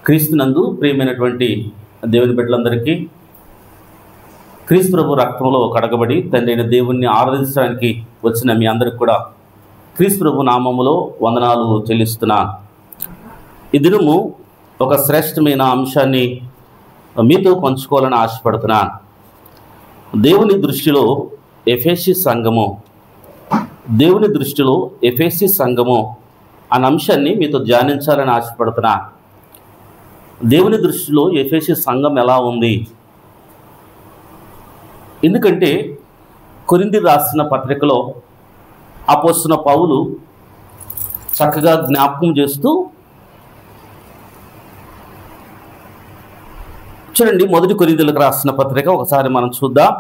క్రీస్తునందు ప్రియమైనటువంటి దేవుని బిడ్డలందరికీ క్రీస్తు ప్రభు రక్తంలో కడగబడి తండ్రి అయిన దేవుణ్ణి ఆరాధించడానికి వచ్చిన మీ అందరికి కూడా క్రీస్తు ప్రభు నామములో వందనాలు చెల్లిస్తున్నాను. ఈ దినము ఒక శ్రేష్టమైన అంశాన్ని మీతో పంచుకోవాలని ఆశపడుతున్నాను. దేవుని దృష్టిలో ఎఫెసీ సంఘము అనే అంశాన్ని మీతో ధ్యానించాలని ఆశపడుతున్నాను. దేవుని దృష్టిలో ఎఫెసీ సంఘం ఎలా ఉంది? ఎందుకంటే కొరింథీ రాసిన పత్రికలో అపోస్తలుడైన పౌలు చక్కగా జ్ఞాపకం చేస్తూ చూడండి, మొదటి కొరింథీయులకు రాసిన పత్రిక ఒకసారి మనం చూద్దాం.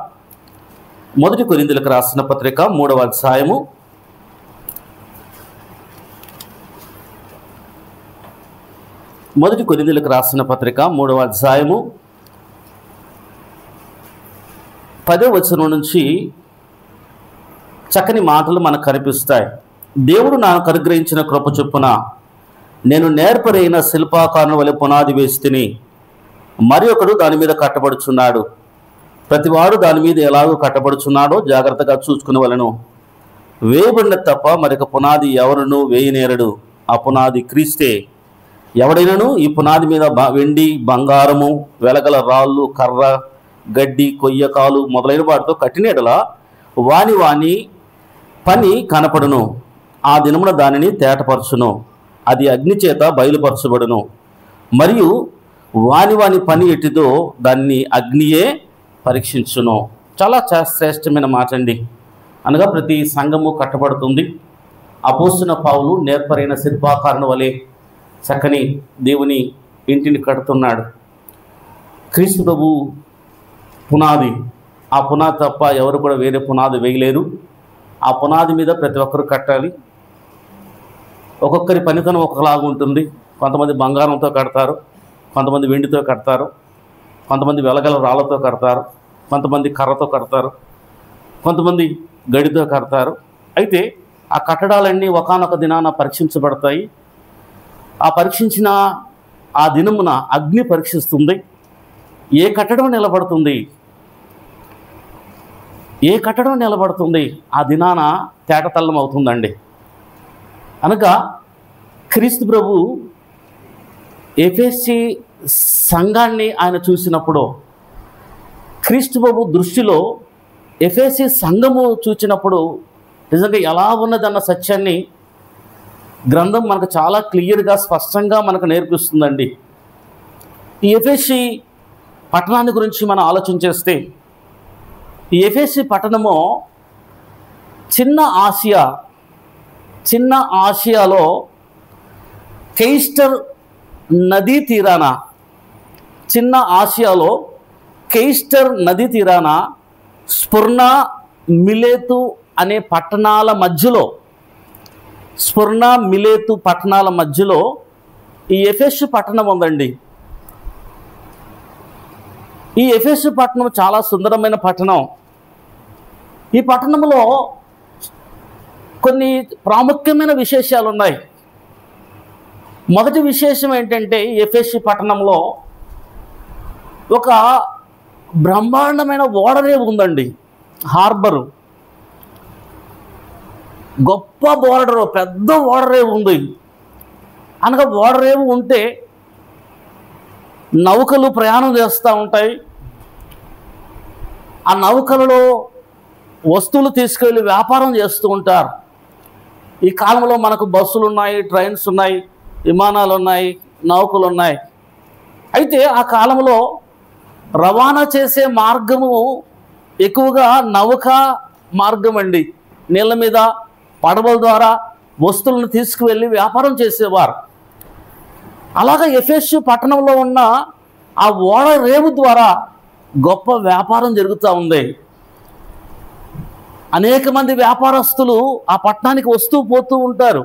మొదటి కొరింథీయులకు రాసిన పత్రిక 3వ అధ్యాయము 10వ వచనం నుంచి చక్కని మాటలు మనకు కనిపిస్తాయి. దేవుడు నాకు అనుగ్రహించిన కృప చొప్పున నేను నేర్పరైన శిల్పాకారుని వలె పునాది వేసితిని, మరి ఒకడు దాని మీద కట్టబడుచున్నాడు. ప్రతివాడు దాని మీద ఎలాగో కట్టబడుచున్నాడో జాగ్రత్తగా చూసుకునేవలను. వేయబడిన తప్ప మరొక పునాది ఎవరును వేయనేరడు, ఆ పునాది క్రీస్తే. ఎవడైనాను ఈ పునాది మీద వెండి, బంగారము, వెలగల రాళ్ళు, కర్ర, గడ్డి, కొయ్యకాలు మొదలైన వాటితో కట్టినట్లా వాని పని కనపడును. ఆ దినమున దానిని తేటపరచును, అది అగ్ని చేత బయలుపరచబడును. మరియు వాని పని ఎట్టిదో దాన్ని అగ్నియే పరీక్షించును. చాలా శ్రేష్టమైన మాట అండి. అనగా ప్రతి సంఘము కట్టబడుతుంది. అపోస్తలుడైన పౌలు నేర్పరైన శిల్పాకారుని వలె చక్కని దేవుని ఇంటిని కడుతున్నాడు. క్రీస్తు ప్రభు పునాది, ఆ పునాది తప్ప ఎవరు కూడా వేరే పునాది వేయలేరు. ఆ పునాది మీద ప్రతి ఒక్కరు కట్టాలి. ఒక్కొక్కరి పనితనం ఒకలాగా ఉంటుంది. కొంతమంది బంగారంతో కడతారు, కొంతమంది వెండితో కడతారు, కొంతమంది వెలగల రాళ్ళతో కడతారు, కొంతమంది కర్రతో కడతారు, కొంతమంది గడితో కడతారు. అయితే ఆ కట్టడాలన్నీ ఒకానొక దినాన పరీక్షించబడతాయి. ఆ పరీక్షించిన ఆ దినమున అగ్ని పరీక్షిస్తుంది. ఏ కట్టడం నిలబడుతుంది ఆ దినాన తేటతల్లం అవుతుందండి. అనగా క్రీస్తు ప్రభు ఎఫెసీ సంఘాన్ని ఆయన చూసినప్పుడు, క్రీస్తు ప్రభు దృష్టిలో ఎఫెసీ సంఘము చూసినప్పుడు నిజంగా ఎలా ఉన్నదన్న సత్యాన్ని గ్రంథం మనకు చాలా క్లియర్గా స్పష్టంగా మనకు నేర్పిస్తుందండి. ఈ ఎఫెసీ పట్టణాన్ని గురించి మనం ఆలోచన చేస్తే, ఈ ఎఫెసీ పట్టణము చిన్న ఆసియాలో కెయిస్టర్ నదీ తీరాన స్ఫుర్ణ, మిలేతు అనే పట్టణాల మధ్యలో ఈ ఎఫెసు పట్టణం ఉందండి. ఈ ఎఫెసు పట్టణం చాలా సుందరమైన పట్టణం. ఈ పట్టణంలో కొన్ని ప్రాముఖ్యమైన విశేషాలు ఉన్నాయి. మొదటి విశేషం ఏంటంటే, ఎఫెసు పట్టణంలో ఒక బ్రహ్మాండమైన ఓడరేవు ఉందండి. హార్బరు, గొప్ప బోర్డరు, పెద్ద ఓడరేవు ఉంది. అనగా ఓడరేవు ఉంటే నౌకలు ప్రయాణం చేస్తూ ఉంటాయి. ఆ నౌకలలో వస్తువులు తీసుకెళ్ళి వ్యాపారం చేస్తూ ఉంటారు. ఈ కాలంలో మనకు బస్సులు ఉన్నాయి, ట్రైన్స్ ఉన్నాయి, విమానాలు ఉన్నాయి, నౌకలు ఉన్నాయి. అయితే ఆ కాలంలో రవాణా చేసే మార్గము ఎక్కువగా నౌకా మార్గం అండి. నీళ్ళ మీద పడవల ద్వారా వస్తువులను తీసుకువెళ్ళి వ్యాపారం చేసేవారు. అలాగా ఎఫెసు పట్టణంలో ఉన్న ఆ ఓడ రేవు ద్వారా గొప్ప వ్యాపారం జరుగుతూ ఉంది. అనేక మంది వ్యాపారస్తులు ఆ పట్టణానికి వస్తూ పోతూ ఉంటారు.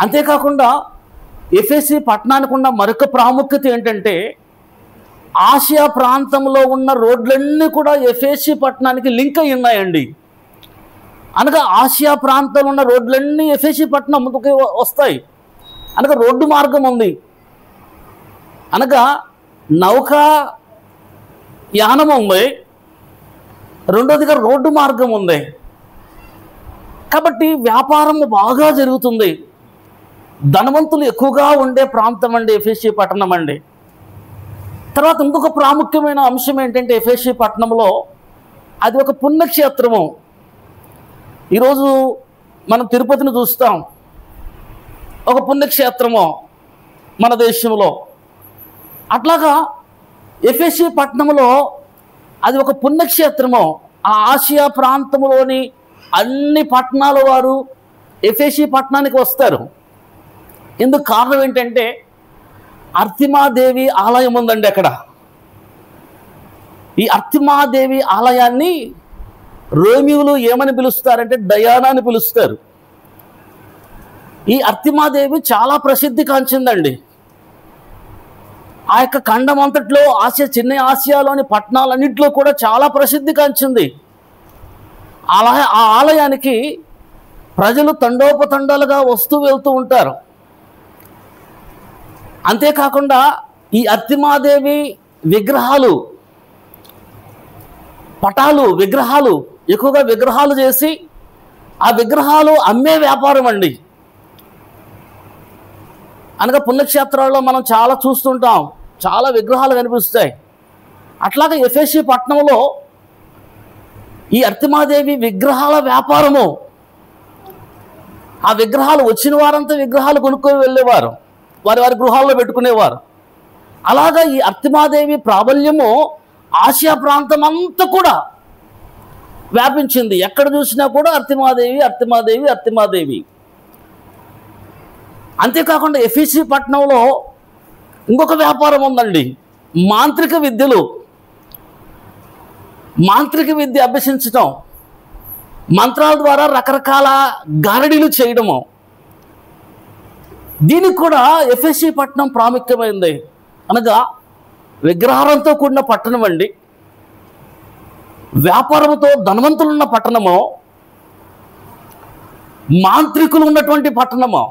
అంతేకాకుండా ఎఫెసీ పట్టణానికి ఉన్న మరొక ప్రాముఖ్యత ఏంటంటే, ఆసియా ప్రాంతంలో ఉన్న రోడ్లన్నీ కూడా ఎఫెసీ పట్టణానికి లింక్ అయి ఉన్నాయండి. అనగా ఆసియా ప్రాంతంలో ఉన్న రోడ్లన్నీ ఎఫెసీ పట్టణం ముందుకు వస్తాయి. అనగా రోడ్డు మార్గం ఉంది. అనగా నౌకా యానం ఉంది, రెండోదిగా రోడ్డు మార్గం ఉంది. కాబట్టి వ్యాపారం బాగా జరుగుతుంది. ధనవంతులు ఎక్కువగా ఉండే ప్రాంతం అండి ఎఫెసీ పట్టణం అండి. తర్వాత ఇంకొక ప్రాముఖ్యమైన అంశం ఏంటంటే ఎఫెసీ పట్టణంలో అది ఒక పుణ్యక్షేత్రము. ఈరోజు మనం తిరుపతిని చూస్తాం, ఒక పుణ్యక్షేత్రము మన దేశంలో. అట్లాగా ఎఫెసీ పట్టణంలో అది ఒక పుణ్యక్షేత్రము. ఆ ఆసియా ప్రాంతంలోని అన్ని పట్టణాల వారు ఎఫెసీ పట్టణానికి వస్తారు. ఎందుకు కారణం ఏంటంటే అర్తిమాదేవి ఆలయం ఉందండి అక్కడ. ఈ అర్తిమాదేవి ఆలయాన్ని రోమియోలు ఏమని పిలుస్తారంటే డయానా అని పిలుస్తారు. ఈ అర్తిమాదేవి చాలా ప్రసిద్ధి కాంచిందండి. ఆ యొక్క ఖండం అంతట్లో చిన్న ఆసియాలోని పట్టణాలన్నింటిలో కూడా చాలా ప్రసిద్ధి కాంచింది. ఆ ఆలయానికి ప్రజలు తండోపతండాలుగా వస్తూ వెళ్తూ ఉంటారు. అంతేకాకుండా ఈ అర్తిమాదేవి విగ్రహాలు, పటాలు, విగ్రహాలు ఎక్కువగా విగ్రహాలు చేసి ఆ విగ్రహాలు అమ్మే వ్యాపారం అండి. అనగా పుణ్యక్షేత్రాల్లో మనం చాలా చూస్తుంటాం, చాలా విగ్రహాలు కనిపిస్తాయి. అట్లాగే ఎఫెసీ పట్టణంలో ఈ అర్తిమాదేవి విగ్రహాల వ్యాపారము. ఆ విగ్రహాలు వచ్చిన వారంతా విగ్రహాలు కొనుక్కొని వెళ్ళేవారు, వారి వారి గృహాల్లో పెట్టుకునేవారు. అలాగా ఈ అర్తిమాదేవి ప్రాబల్యము ఆసియా ప్రాంతం అంతా కూడా వ్యాపించింది. ఎక్కడ చూసినా కూడా అర్తిమాదేవి, అర్తిమాదేవి, అర్తిమాదేవి. అంతేకాకుండా ఎఫెసీ పట్టణంలో ఇంకొక వ్యాపారం ఉందండి, మాంత్రిక విద్యలు. మాంత్రిక విద్య అభ్యసించటం, మంత్రాల ద్వారా రకరకాల గారడీలు చేయడము. దీనికి కూడా ఎఫెసీ పట్టణం ప్రాముఖ్యమైంది. అనగా విగ్రహాలతో కూడిన పట్టణం అండి, వ్యాపారంతో ధనవంతులున్న పట్టణము, మాంత్రికులు ఉన్నటువంటి పట్టణము.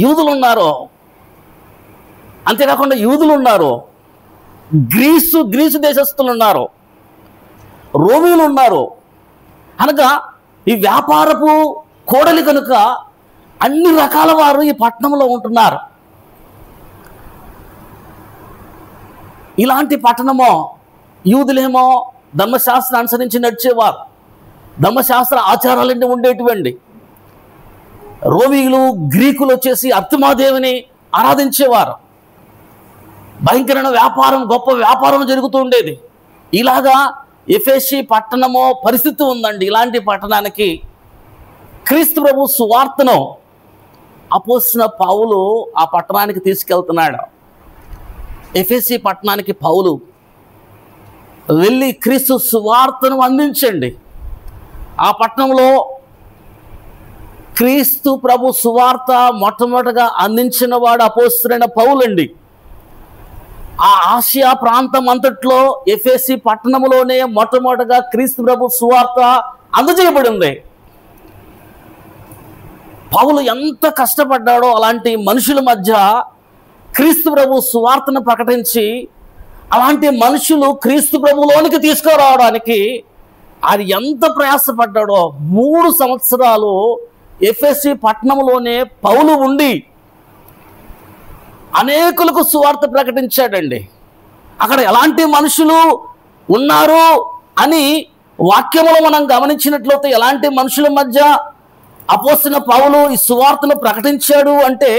యూదులు ఉన్నారు, అంతేకాకుండా యూదులు ఉన్నారు, గ్రీసు దేశస్తులు ఉన్నారు, రోమీలు ఉన్నారు. అనగా ఈ వ్యాపారపు కోడలి కనుక అన్ని రకాల వారు ఈ పట్టణంలో ఉంటున్నారు. ఇలాంటి పట్టణమో యూదులేమో ధర్మశాస్త్రం అనుసరించి నడిచేవారు, ధర్మశాస్త్ర ఆచారాలన్నీ ఉండేటువంటి. రోమీయులు, గ్రీకులు వచ్చేసి అర్తిమాదేవిని ఆరాధించేవారు. భయంకరమైన వ్యాపారం, గొప్ప వ్యాపారం జరుగుతూ ఉండేది. ఇలాగా ఎఫెసీ పట్టణమో పరిస్థితి ఉందండి. ఇలాంటి పట్టణానికి క్రీస్తు ప్రభు సువార్తను అపోస్తలుడైన పౌలు ఆ పట్టణానికి తీసుకెళ్తున్నాడు. ఎఫెసీ పట్టణానికి పౌలు వెళ్ళి క్రీస్తు సువార్తను అందించండి. ఆ పట్టణంలో క్రీస్తు ప్రభు సువార్త మొట్టమొదటిగా అందించిన వాడు అపోస్తలుడైన పౌలండి. ఆ ఆసియా ప్రాంతం అంతట్లో ఎఫెసీ పట్టణంలోనే మొట్టమొదటిగా క్రీస్తు ప్రభు సువార్త అందజేయబడింది. పౌలు ఎంత కష్టపడ్డాడో అలాంటి మనుషుల మధ్య క్రీస్తు ప్రభు సువార్తను ప్రకటించి అలాంటి మనుషులు క్రీస్తు ప్రభులోనికి తీసుకురావడానికి ఆయన ఎంత ప్రయాసపడ్డాడో. 3 సంవత్సరాలు ఎఫెసీ పట్టణంలోనే పౌలు ఉండి అనేకులకు సువార్త ప్రకటించాడండి. అక్కడ ఎలాంటి మనుషులు ఉన్నారు అని వాక్యములో మనం గమనించినట్లయితే ఎలాంటి మనుషుల మధ్య అపోస్తలుడైన పౌలు ఈ సువార్తను ప్రకటించాడు అంటే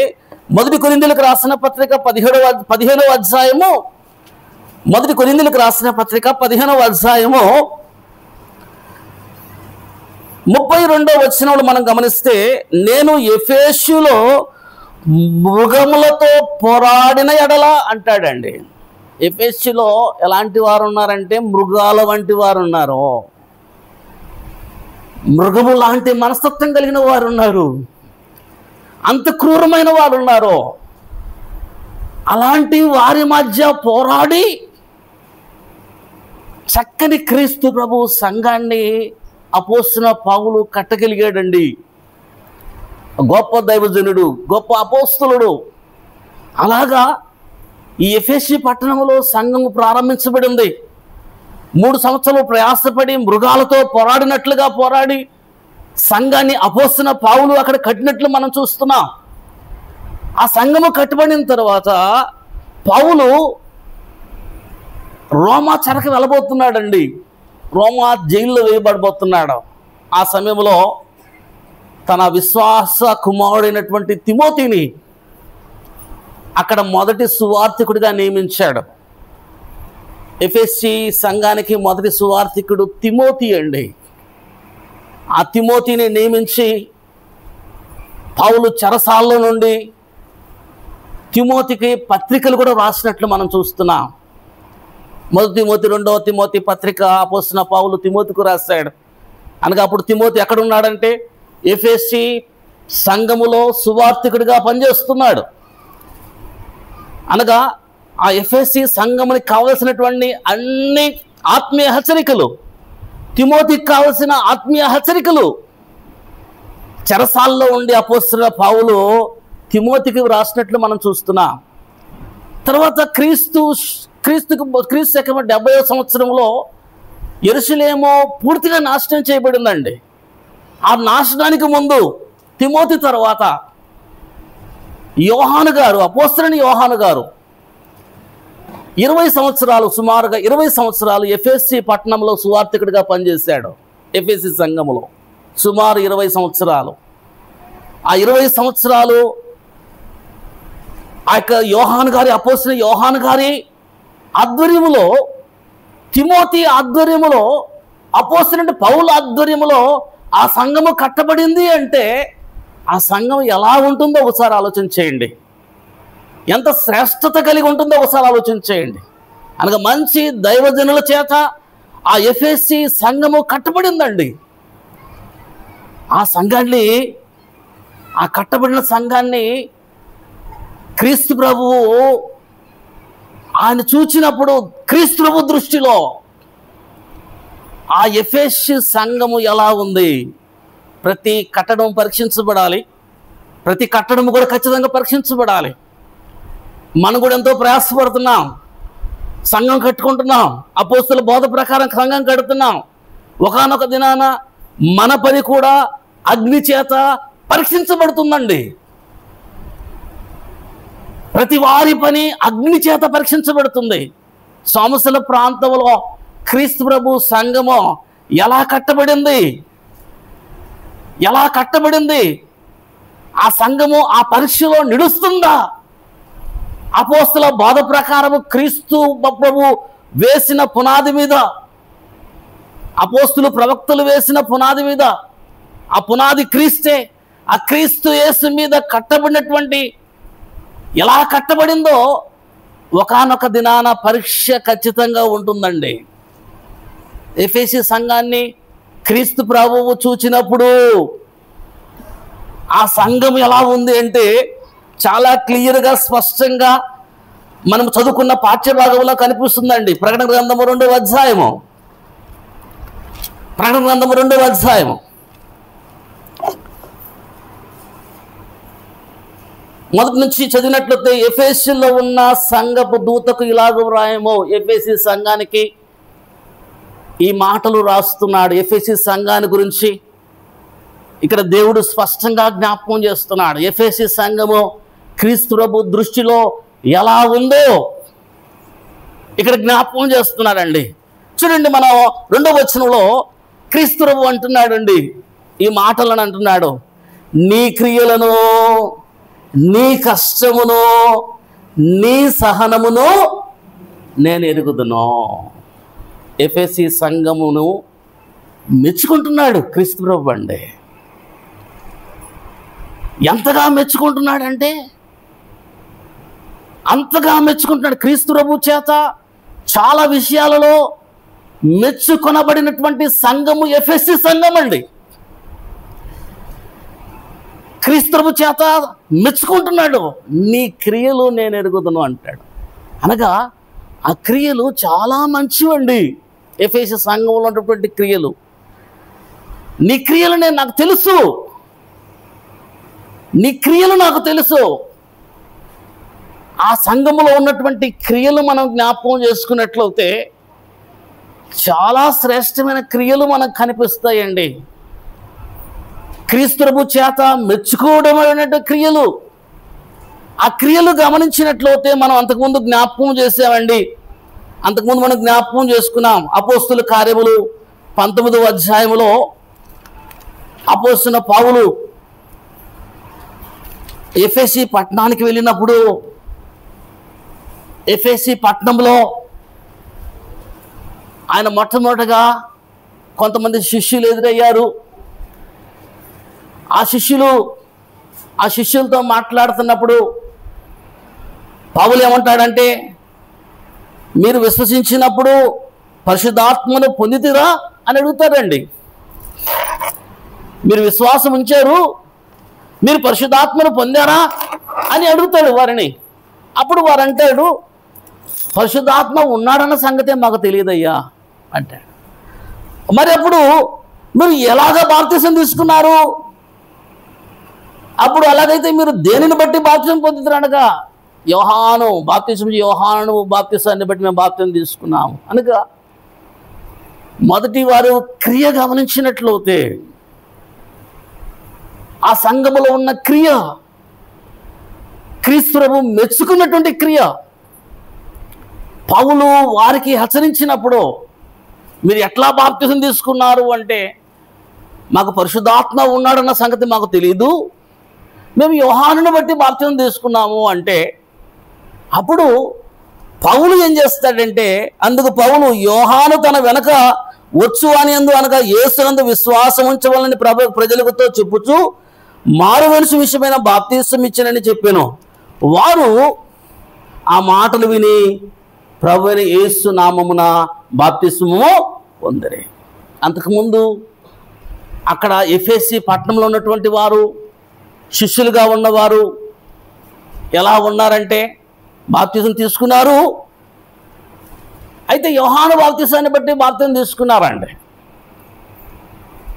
1 కొరింథీయులకు రాసిన పత్రిక 15వ అధ్యాయము 1 కొరింథీయులకు రాసిన పత్రిక 15వ అధ్యాయము 32వ వచనంలో మనం గమనిస్తే, నేను ఎఫెసులో మృగములతో పోరాడిన ఎడల అంటాడండి. ఎఫెసులో ఎలాంటి వారు ఉన్నారంటే మృగాల వంటి వారు ఉన్నారు, మృగము లాంటి మనస్తత్వం కలిగిన వారు ఉన్నారు, అంత క్రూరమైన వారు ఉన్నారు. అలాంటి వారి మధ్య పోరాడి చక్కని క్రీస్తు ప్రభు సంఘాన్ని అపోస్తలుడైన పౌలు కట్టగలిగాడండి. గొప్ప దైవజనుడు, గొప్ప అపోస్తలుడు. అలాగా ఈ ఎఫెసీ పట్టణంలో సంఘము ప్రారంభించబడింది. 3 సంవత్సరాలు ప్రయాసపడి మృగాలతో పోరాడినట్లుగా పోరాడి సంఘాన్ని అపోస్తలుడైన పౌలు అక్కడ కట్టినట్లు మనం చూస్తున్నాం. ఆ సంఘము కట్టబడిన తర్వాత పౌలు రోమా చెరకు వెళ్ళబోతున్నాడండి. రోమా జైల్లో వేయబడబోతున్నాడు. ఆ సమయంలో తన విశ్వాస కుమారుడైనటువంటి తిమోతిని అక్కడ మొదటి సువార్థికుడిగా నియమించాడు. ఎఫెసీ సంఘానికి మొదటి సువార్థికుడు తిమోతి అండి. ఆ తిమోతిని నియమించి పౌలు చెరసాల్లో నుండి తిమోతికి పత్రికలు కూడా రాసినట్లు మనం చూస్తున్నాం. 1 తిమోతి 2వ తిమోతి పత్రిక అపోస్తలుడైన పౌలు తిమోతికి రాశాడు. అనగా అప్పుడు తిమోతి ఎక్కడున్నాడంటే ఎఫెసీ సంఘములో సువార్థికుడిగా పనిచేస్తున్నాడు. అనగా ఆ ఎఫెసీ సంఘమునికి కావలసినటువంటి అన్ని ఆత్మీయ హెచ్చరికలు, తిమోతికి కావలసిన ఆత్మీయ హెచ్చరికలు చెరసాల్లో ఉండి అపోస్తలుడైన పౌలు తిమోతికి రాసినట్లు మనం చూస్తున్నాం. తర్వాత క్రీస్తు శకం 70వ సంవత్సరంలో యెరూషలేము పూర్తిగా నాశనం చేయబడిందండి. ఆ నాశనానికి ముందు తిమోతి తర్వాత యోహాను గారు, అపోస్తలుడైన యోహాను గారు 20 సంవత్సరాలు, సుమారుగా 20 సంవత్సరాలు ఎఫెసీ పట్టణంలో సువార్థికుడిగా పనిచేశాడు. ఎఫెసీ సంఘములో సుమారు 20 సంవత్సరాలు. ఆ 20 సంవత్సరాలు ఆ యొక్క యోహాను గారి, అపోస్తలుడైన యోహాను గారి ఆధ్వర్యములో, తిమోతి ఆధ్వర్యములో, అపోస్తలుడైన పౌలు ఆధ్వర్యములో ఆ సంఘము కట్టబడింది అంటే ఆ సంఘం ఎలా ఉంటుందో ఒకసారి ఆలోచన చేయండి. ఎంత శ్రేష్టత కలిగి ఉంటుందో ఒకసారి ఆలోచన చేయండి. అనగా మంచి దైవజనుల చేత ఆ ఎఫెసీ సంఘము కట్టబడిందండి. ఆ సంఘాన్ని, ఆ కట్టబడిన సంఘాన్ని క్రీస్తు ప్రభువు ఆయన చూచినప్పుడు క్రీస్తు ప్రభు దృష్టిలో ఆ ఎఫెసీ సంఘము ఎలా ఉంది? ప్రతి కట్టడం పరీక్షించబడాలి. ప్రతి కట్టడము కూడా ఖచ్చితంగా పరీక్షించబడాలి. మనం కూడా ఎంతో ప్రయాసపడుతున్నాం, సంఘం కట్టుకుంటున్నాం, అపోస్తలుల బోధ ప్రకారం సంఘం కడుతున్నాం. ఒకానొక దినాన మన పని కూడా అగ్ని చేత పరీక్షించబడుతుందండి. ప్రతి వారి పని అగ్ని చేత పరీక్షించబడుతుంది. సోమశిల ప్రాంతంలో క్రీస్తు ప్రభు సంఘము ఎలా కట్టబడింది? ఎలా కట్టబడింది? ఆ సంఘము ఆ పరీక్షలో నిలుస్తుందా? అపోస్తలుల బోధ ప్రకారము క్రీస్తు ప్రభు వేసిన పునాది మీద, అపోస్తలు ప్రవక్తలు వేసిన పునాది మీద, ఆ పునాది క్రీస్తే, ఆ క్రీస్తు యేసు మీద కట్టబడినటువంటి ఎలా కట్టబడిందో ఒకానొక దినాన పరీక్ష ఖచ్చితంగా ఉంటుందండి. ఎఫెసీ సంఘాన్ని క్రీస్తు ప్రభువు చూచినప్పుడు ఆ సంఘం ఎలా ఉంది అంటే చాలా క్లియర్గా, స్పష్టంగా మనం చదువుకున్న పాఠ్యభాగంలో కనిపిస్తుందండి. ప్రకటన గ్రంథము 2వ అధ్యాయము, ప్రకటన గ్రంథము 2వ అధ్యాయము మొదటి నుంచి చదివినట్లయితే, ఎఫెసీలో ఉన్న సంఘపు దూతకు ఇలాగ వ్రాయము. ఎఫెసీ సంఘానికి ఈ మాటలు రాస్తున్నాడు. ఎఫెసీ సంఘాన్ని గురించి ఇక్కడ దేవుడు స్పష్టంగా జ్ఞాపకం చేస్తున్నాడు. ఎఫెసీ సంఘము క్రీస్తు ప్రభు దృష్టిలో ఎలా ఉందో ఇక్కడ జ్ఞాపకం చేస్తున్నాడండి. చూడండి, మనం 2వ వచనంలో క్రీస్తు ప్రభు అంటున్నాడండి, ఈ మాటలను అంటున్నాడు, నీ క్రియలను, నీ కష్టమును, నీ సహనమును నేను ఎరుగుదును. ఎఫెసీ సంఘమును మెచ్చుకుంటున్నాడు క్రీస్తు ప్రభు అండి. ఎంతగా మెచ్చుకుంటున్నాడంటే అంతగా మెచ్చుకుంటున్నాడు. క్రీస్తు ప్రభు చేత చాలా విషయాలలో మెచ్చుకొనబడినటువంటి సంఘము ఎఫెసీ సంఘం అండి. క్రీస్తు ప్రభు చేత మెచ్చుకుంటున్నాడు. నీ క్రియలు నేను ఎరుగుదును అంటాడు. అనగా ఆ క్రియలు చాలా మంచివండి. ఎఫెసీ సంఘంలో ఉన్నటువంటి క్రియలు, నీ క్రియలు నాకు తెలుసు, నీ క్రియలు నాకు తెలుసు. ఆ సంఘములో ఉన్నటువంటి క్రియలు మనం జ్ఞాపకం చేసుకున్నట్లయితే చాలా శ్రేష్టమైన క్రియలు మనకు కనిపిస్తాయండి. క్రీస్తు ప్రభు చేత మెచ్చుకోవడమైనటువంటి క్రియలు. ఆ క్రియలు గమనించినట్లయితే మనం అంతకుముందు జ్ఞాపకం చేసామండి. అంతకుముందు మనం జ్ఞాపకం చేసుకున్నాం. అపోస్తుల కార్యములు 19వ అధ్యాయములో అపోస్తుల పౌలు ఎఫెసీ పట్టణానికి వెళ్ళినప్పుడు ఎఫెసీ పట్టణంలో ఆయన మొట్టమొదటగా కొంతమంది శిష్యులు ఎదురయ్యారు. ఆ శిష్యులతో మాట్లాడుతున్నప్పుడు పౌలు ఏమంటాడంటే, మీరు విశ్వసించినప్పుడు పరిశుద్ధాత్మను పొందితిరా అని అడుగుతారండి. మీరు విశ్వాసం ఉంచారు, మీరు పరిశుద్ధాత్మను పొందారా అని అడుగుతాడు వారిని. అప్పుడు వారు అంటాడు, పరిశుద్ధాత్మ ఉన్నాడన్న సంగతే మాకు తెలియదయ్యా అంటాడు. మరి అప్పుడు మీరు ఎలాగ బాప్తిసం తీసుకున్నారు? అప్పుడు అలాగైతే మీరు దేనిని బట్టి బాప్తిసం పొందుతారనగా, యోహాను బాప్తిసాన్ని బట్టి మేము బాప్తిసం తీసుకున్నాము అనగా, మొదటి వారు క్రియ గమనించినట్లయితే ఆ సంఘములో ఉన్న క్రియ క్రీస్తు ప్రభు మెచ్చుకున్నటువంటి క్రియ. పౌలు వారికి హెచ్చరించినప్పుడు మీరు ఎట్లా బాప్తిసం తీసుకున్నారు అంటే, మాకు పరిశుద్ధాత్మ ఉన్నాడన్న సంగతి మాకు తెలియదు, మేము యోహానుని బట్టి బాప్తిసం తీసుకున్నాము అంటే, అప్పుడు పౌలు ఏం చేస్తాడంటే, అందుకు పౌలు యోహాను తన వెనక వచ్చు అని అనగా యేసునందు విశ్వాసం ఉంచవాలని ప్రజలతో చెప్పుచూ మారు మనసు విషయమైన బాప్తిసం ఇచ్చినని చెప్పాను. వారు ఆ మాటలు విని ప్రభువైన యేసు నామమున బాప్తిసము పొందిరి. అంతకుముందు అక్కడ ఎఫెసీ పట్టణంలో ఉన్నటువంటి వారు శిష్యులుగా ఉన్నవారు ఎలా ఉన్నారంటే, బాప్తిసం తీసుకున్నారు. అయితే యోహాను బాప్తిసాన్ని బట్టి బాప్తిసం తీసుకున్నారండి.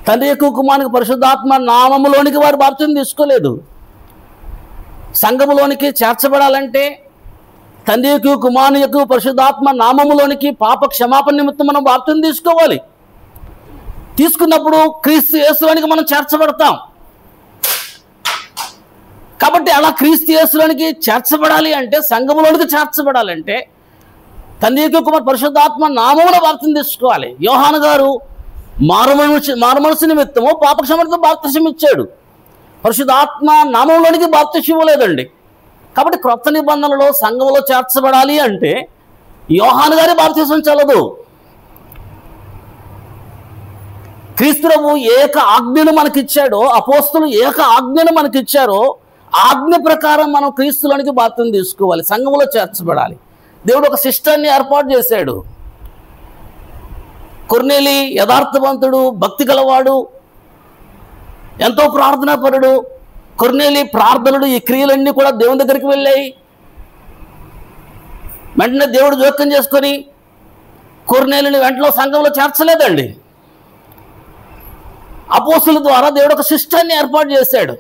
తండ్రి యొక్క కుమారునికి పరిశుద్ధాత్మ నామములోనికి వారు బాప్తిసం తీసుకోలేదు. సంఘములోనికి చేర్చబడాలంటే తండ్రి యొక్క కుమారుని యొక్క పరిశుద్ధాత్మ నామములోనికి పాప క్షమాపణ నిమిత్తం మనం బాప్తిసం తీసుకోవాలి. తీసుకున్నప్పుడు క్రీస్తు యేసులోనికి మనం చేర్చబడతాం. కాబట్టి అలా క్రీస్తు యేసులోనికి చేర్చబడాలి అంటే, సంఘములోనికి చేర్చబడాలంటే తండ్రి యొక్క కుమారు పరిశుద్ధాత్మ నామమున బాప్తిసం తీసుకోవాలి. యోహాను గారు మారుమనసు నిమిత్తము పాపక్షమాపణతో బాప్తిసం ఇచ్చాడు. పరిశుద్ధాత్మ నామంలోనికి బాప్తిసం ఇవ్వలేదండి. కాబట్టి క్రొత్త నిబంధనలో సంఘములో చేర్చబడాలి అంటే యోహాను గారి బాప్తిసం చల్లదు. క్రీస్తు ప్రభు ఏక ఆజ్ఞను మనకిచ్చాడో, అపోస్తులు ఏక ఆజ్ఞను మనకిచ్చారో, ఆజ్ఞ ప్రకారం మనం క్రీస్తులోనికి బాప్తిసం తీసుకోవాలి, సంఘములో చేర్చబడాలి. దేవుడు ఒక సిస్టర్ని ఏర్పాటు చేశాడు. కొర్నేలి యథార్థవంతుడు, భక్తి గలవాడు, ఎంతో ప్రార్థనాపరుడు. కొర్నేలి ప్రార్థనలు, ఈ క్రియలన్నీ కూడా దేవుని దగ్గరికి వెళ్ళాయి. వెంటనే దేవుడు జోక్యం చేసుకొని కొర్నేలిని వెంటనే సంఘంలో చేర్చలేదండి. అపోస్తుల ద్వారా దేవుడు ఒక సిస్టర్ని ఏర్పాటు చేశాడు.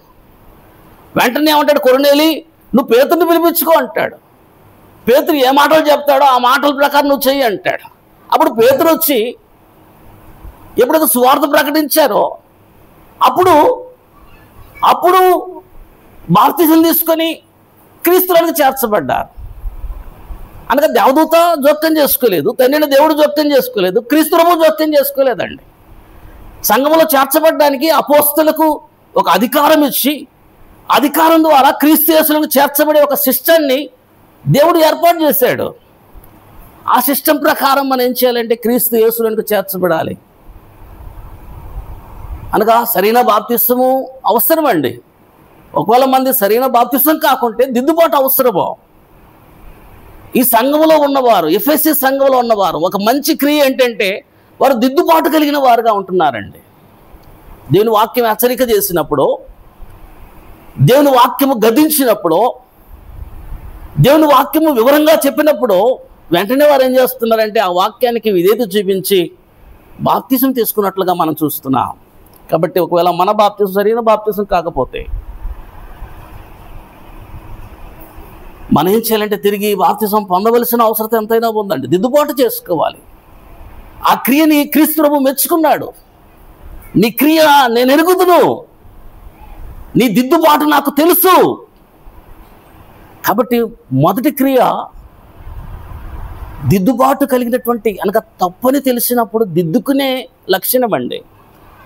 వెంటనే ఏమంటాడు, కొర్నేలి నువ్వు పేతురుని పిలిపించుకో అంటాడు. పేతురు ఏ మాటలు చెప్తాడో ఆ మాటల ప్రకారం నువ్వు చెయ్యి అంటాడు. అప్పుడు పేతురు వచ్చి ఎప్పుడైతే సువార్త ప్రకటించారో అప్పుడు బాప్తిసం తీసుకొని క్రీస్తులోనికి చేర్చబడ్డారు. అనగా దేవదూత జోక్యం చేసుకోలేదు, తండ్రిని దేవుడు జోక్యం చేసుకోలేదు, క్రీస్తు ప్రభు జోక్యం చేసుకోలేదండి. సంఘములో చేర్చబడ్డానికి అపోస్తలకు ఒక అధికారం ఇచ్చి, అధికారం ద్వారా క్రీస్తు యేసులకు చేర్చబడే ఒక సిస్టమ్ని దేవుడు ఏర్పాటు చేశాడు. ఆ సిస్టమ్ ప్రకారం మనం ఏం చేయాలంటే క్రీస్తు యేసులకు చేర్చబడాలి. అనగా సరైన బాప్తిసము అవసరమండి. ఒకవేళ మంది సరైన బాప్తిసం కాకుంటే దిద్దుబాటు అవసరమో. ఈ సంఘములో ఉన్నవారు, ఎఫెసీ సంఘంలో ఉన్నవారు ఒక మంచి క్రియ ఏంటంటే వారు దిద్దుబాటు కలిగిన వారుగా ఉంటున్నారండి. దేవుని వాక్యం హెచ్చరిక చేసినప్పుడు, దేవుని వాక్యము గద్దించినప్పుడు, దేవుని వాక్యము వివరంగా చెప్పినప్పుడు వెంటనే వారు ఏం చేస్తున్నారంటే ఆ వాక్యానికి విధేయత చూపించి బాప్తిసం తీసుకున్నట్లుగా మనం చూస్తున్నాం. కాబట్టి ఒకవేళ మన బాప్తిసం సరైన బాప్తిసం కాకపోతే మనం ఏం చేయాలంటే తిరిగి బాప్తిసం పొందవలసిన అవసరం ఎంతైనా ఉందండి. దిద్దుబాటు చేసుకోవాలి. ఆ క్రియని క్రీస్తు ప్రభు మెచ్చుకున్నాడు. నీ క్రియ నేను ఎరుగుదును, నీ దిద్దుబాటు నాకు తెలుసు. కాబట్టి మొదటి క్రియ దిద్దుబాటు కలిగినటువంటి అనగా తప్పని తెలిసినప్పుడు దిద్దుకునే లక్షణం అండి.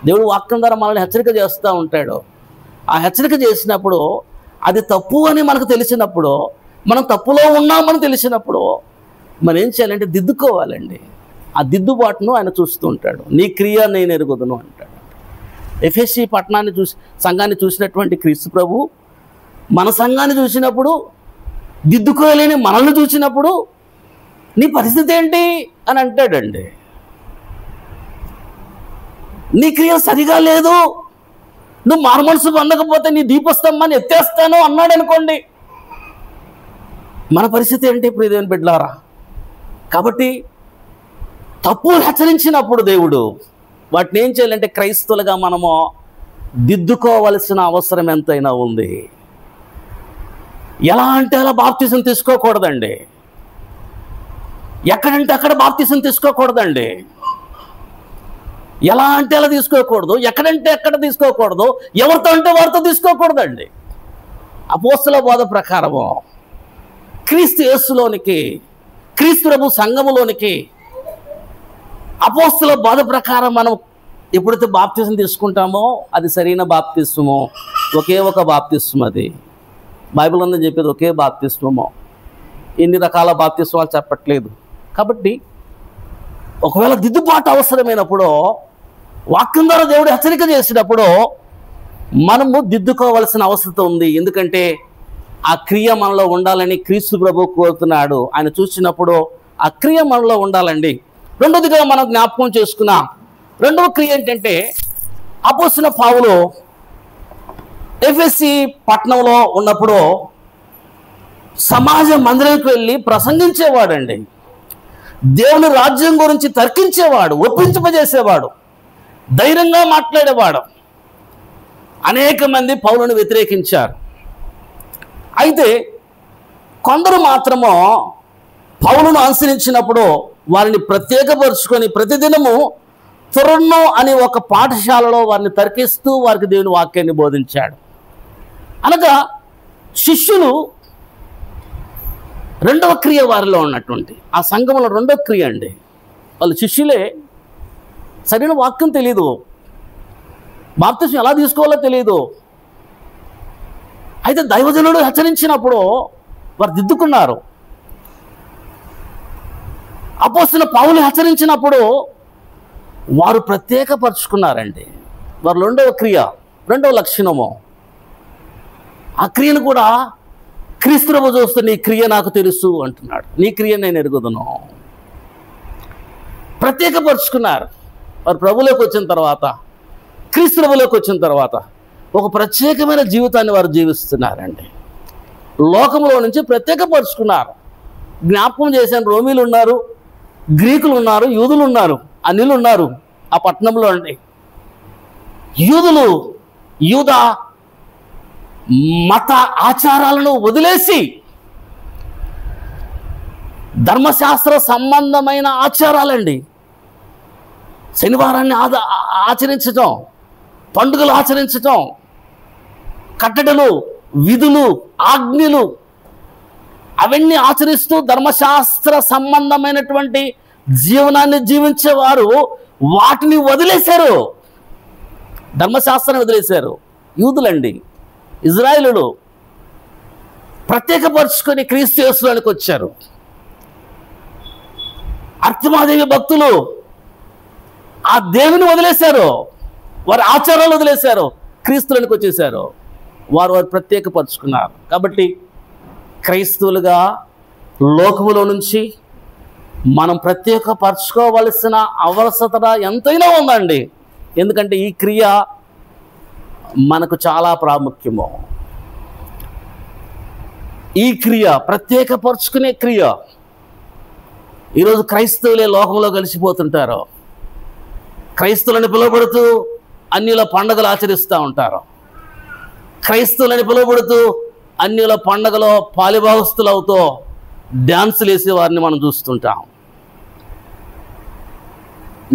దేవుడు వాక్యం ద్వారా మనల్ని హెచ్చరిక చేస్తూ ఉంటాడు. ఆ హెచ్చరిక చేసినప్పుడు అది తప్పు అని మనకు తెలిసినప్పుడు, మనం తప్పులో ఉన్నామని తెలిసినప్పుడు మనం ఏం చేయాలంటే దిద్దుకోవాలండి. ఆ దిద్దుబాటును ఆయన చూస్తూ ఉంటాడు. నీ క్రియ నేను ఎరుగుదును అంటాడు. ఎఫెసీ పట్టణాన్ని సంఘాన్ని చూసినటువంటి క్రీస్తు ప్రభు మన సంఘాన్ని చూసినప్పుడు, దిద్దుకోలేని మనల్ని చూసినప్పుడు నీ పరిస్థితి ఏంటి అని అంటాడండి. నీ క్రియ సరిగా లేదు, నువ్వు మారుమనసు పొందకపోతే నీ దీపస్తంభాన్ని ఎత్తేస్తాను అన్నాడు అనుకోండి, మన పరిస్థితి ఏంటి ప్రియదేవుని బిడ్డలారా? కాబట్టి తప్పులు హెచ్చరించినప్పుడు దేవుడు వాటిని ఏం చేయాలంటే క్రైస్తవులుగా మనము దిద్దుకోవలసిన అవసరం ఎంతైనా ఉంది. ఎలా అంటే అలా బాప్తిసం తీసుకోకూడదండి. ఎక్కడంటే అక్కడ బాప్తిసం తీసుకోకూడదండి. ఎలా అంటే అలా తీసుకోకూడదు, ఎక్కడంటే ఎక్కడ తీసుకోకూడదు, ఎవరితో అంటే వారితో తీసుకోకూడదండి. అపోస్తల బోధ ప్రకారము క్రీస్తు యేసులోనికి, క్రీస్తు ప్రభు సంఘములోనికి అపోస్తల బోధ ప్రకారం మనం ఎప్పుడైతే బాప్తిసం తీసుకుంటామో అది సరైన బాప్తిస్మము. ఒకే ఒక బాప్తిస్మం, అది బైబిల్ ఉందని చెప్పేది ఒకే బాప్తిస్మము. ఎన్ని రకాల బాప్తిస్మాలు చెప్పట్లేదు. కాబట్టి ఒకవేళ దిద్దుబాటు అవసరమైనప్పుడు, వాక్యం ద్వారా దేవుడు హెచ్చరిక చేసినప్పుడు మనము దిద్దుకోవలసిన అవసరం ఉంది. ఎందుకంటే ఆ క్రియ మనలో ఉండాలని క్రీస్తు ప్రభు కోరుతున్నాడు. ఆయన చూసినప్పుడు ఆ క్రియ మనలో ఉండాలండి. రెండోదిగా మనం జ్ఞాపకం చేసుకున్న రెండవ క్రియ ఏంటంటే, అపోస్తలుడైన పౌలు ఎఫెసీ పట్టణంలో ఉన్నప్పుడు సమాజ మందిరానికి వెళ్ళి ప్రసంగించేవాడండి. దేవుని రాజ్యం గురించి తర్కించేవాడు, ఒప్పించజేసేవాడు, ధైర్యంగా మాట్లాడేవాడు. అనేక మంది పౌలును వ్యతిరేకించారు. అయితే కొందరు మాత్రము పౌలును అనుసరించినప్పుడు వారిని ప్రత్యేకపరుచుకొని ప్రతిదినము తురన్ను అనే ఒక పాఠశాలలో వారిని తర్కిస్తూ వారికి దేవుని వాక్యాన్ని బోధించాడు. అనగా శిష్యులు రెండవ క్రియ వారిలో ఉన్నటువంటి ఆ సంఘంలో రెండవ క్రియ అండి. వాళ్ళు శిష్యులే, సరైన వాక్యం తెలియదు, బాప్తిసం ఎలా తీసుకోవాలో తెలియదు. అయితే దైవజనుడు హెచ్చరించినప్పుడు వారు దిద్దుకున్నారు. అపోస్తలుడైన పౌలు హెచ్చరించినప్పుడు వారు ప్రత్యేకపరుచుకున్నారండి. వారు రెండవ క్రియ, రెండవ లక్షణము. ఆ క్రియను కూడా క్రీస్తు ప్రభు చూస్తూ నీ క్రియ నాకు తెలుసు అంటున్నాడు. నీ క్రియ నేను ఎరుగుదును. ప్రత్యేకపరుచుకున్నారు. వారు ప్రభులోకి వచ్చిన తర్వాత, క్రీస్తు ప్రభులోకి వచ్చిన తర్వాత ఒక ప్రత్యేకమైన జీవితాన్ని వారు జీవిస్తున్నారండి. లోకంలో నుంచి ప్రత్యేకపరుచుకున్నారు. జ్ఞాపకం చేశాను, రోమీలు ఉన్నారు, గ్రీకులు ఉన్నారు, యూదులు ఉన్నారు, అన్యులు ఉన్నారు ఆ పట్టణంలో అండి. యూదులు యూద మత ఆచారాలను వదిలేసి ధర్మశాస్త్ర సంబంధమైన ఆచారాలండి, శనివారాన్ని ఆచరించటం, పండుగలు ఆచరించటం, కట్టడలు, విధులు, ఆజ్ఞలు అవన్నీ ఆచరిస్తూ ధర్మశాస్త్ర సంబంధమైనటువంటి జీవనాన్ని జీవించేవారు వాటిని వదిలేశారు. ధర్మశాస్త్రాన్ని వదిలేశారు. యూదులండి, ఇజ్రాయేలులు ప్రత్యేకపరుచుకొని క్రీస్తు యేసులోనికి వచ్చారు. అర్తమాదేవి భక్తులు ఆ దేవుని వదిలేశారు, వారి ఆచారాలు వదిలేశారు, క్రీస్తులోనికి వచ్చేసారు. వారు ప్రత్యేకపరుచుకున్నారు. కాబట్టి క్రైస్తవులుగా లోకములో నుంచి మనం ప్రత్యేకపరచుకోవలసిన అవసరత ఎంతైనా ఉందండి. ఎందుకంటే ఈ క్రియ మనకు చాలా ప్రాముఖ్యము. ఈ క్రియ ప్రత్యేకపరుచుకునే క్రియ. ఈరోజు క్రైస్తవులే లోకంలో కలిసిపోతుంటారు. క్రైస్తవులని పిలువబడుతూ అన్యుల పండుగలు ఆచరిస్తూ ఉంటారు. క్రైస్తవులని పిలువబడుతూ అన్యుల పండగలో పాలిభాగస్తులు అవుతూ డ్యాన్సులు వేసేవారిని మనం చూస్తుంటాం.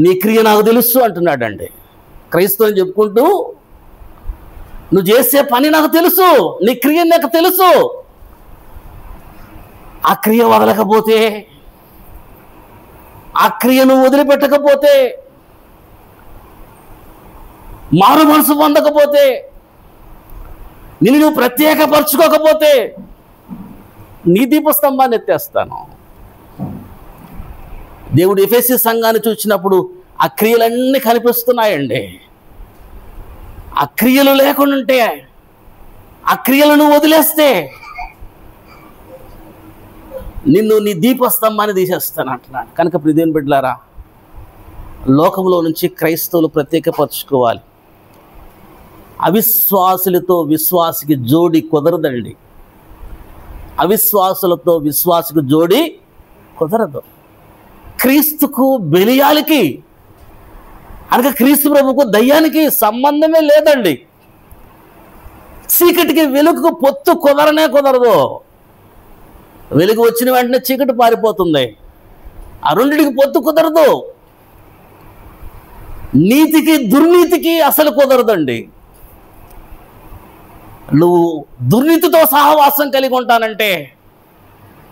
నీ క్రియ నాకు తెలుసు అంటున్నాడండి. క్రైస్తవుని చెప్పుకుంటూ నువ్వు చేసే పని నాకు తెలుసు, నీ క్రియ నాకు తెలుసు. ఆ క్రియ వదలకపోతే, ఆ క్రియను వదిలిపెట్టకపోతే, మారు మనసు పొందకపోతే, నిన్ను నువ్వు ప్రత్యేకపరచుకోకపోతే నీ దీపస్తంభాన్ని ఎత్తేస్తాను. దేవుడు ఎఫెసీ సంఘాన్ని చూసినప్పుడు ఆ క్రియలన్నీ కనిపిస్తున్నాయండి. ఆ క్రియలు లేకుండా ఉంటే, ఆ క్రియలను వదిలేస్తే నిన్ను నీ దీపస్తంభాన్ని తీసేస్తాను అంటున్నాడు. కనుక ప్రియదేవుని బిడ్డలారా, లోకంలో నుంచి క్రైస్తవులు ప్రత్యేకపరచుకోవాలి. అవిశ్వాసులతో విశ్వాసికి జోడి కుదరదండి. అవిశ్వాసులతో విశ్వాసికి జోడి కుదరదు. క్రీస్తుకు బెలియాలికి అనగా క్రీస్తు ప్రభుకు దయ్యానికి సంబంధమే లేదండి. చీకటికి వెలుగుకు పొత్తు కుదరనే కుదరదు. వెలుగు వచ్చిన వెంటనే చీకటి పారిపోతుంది. ఆ రెండిటికి పొత్తు కుదరదు. నీతికి దుర్నీతికి అసలు కుదరదండి. నువ్వు దుర్నీతితో సహవాసం కలిగి ఉంటానంటే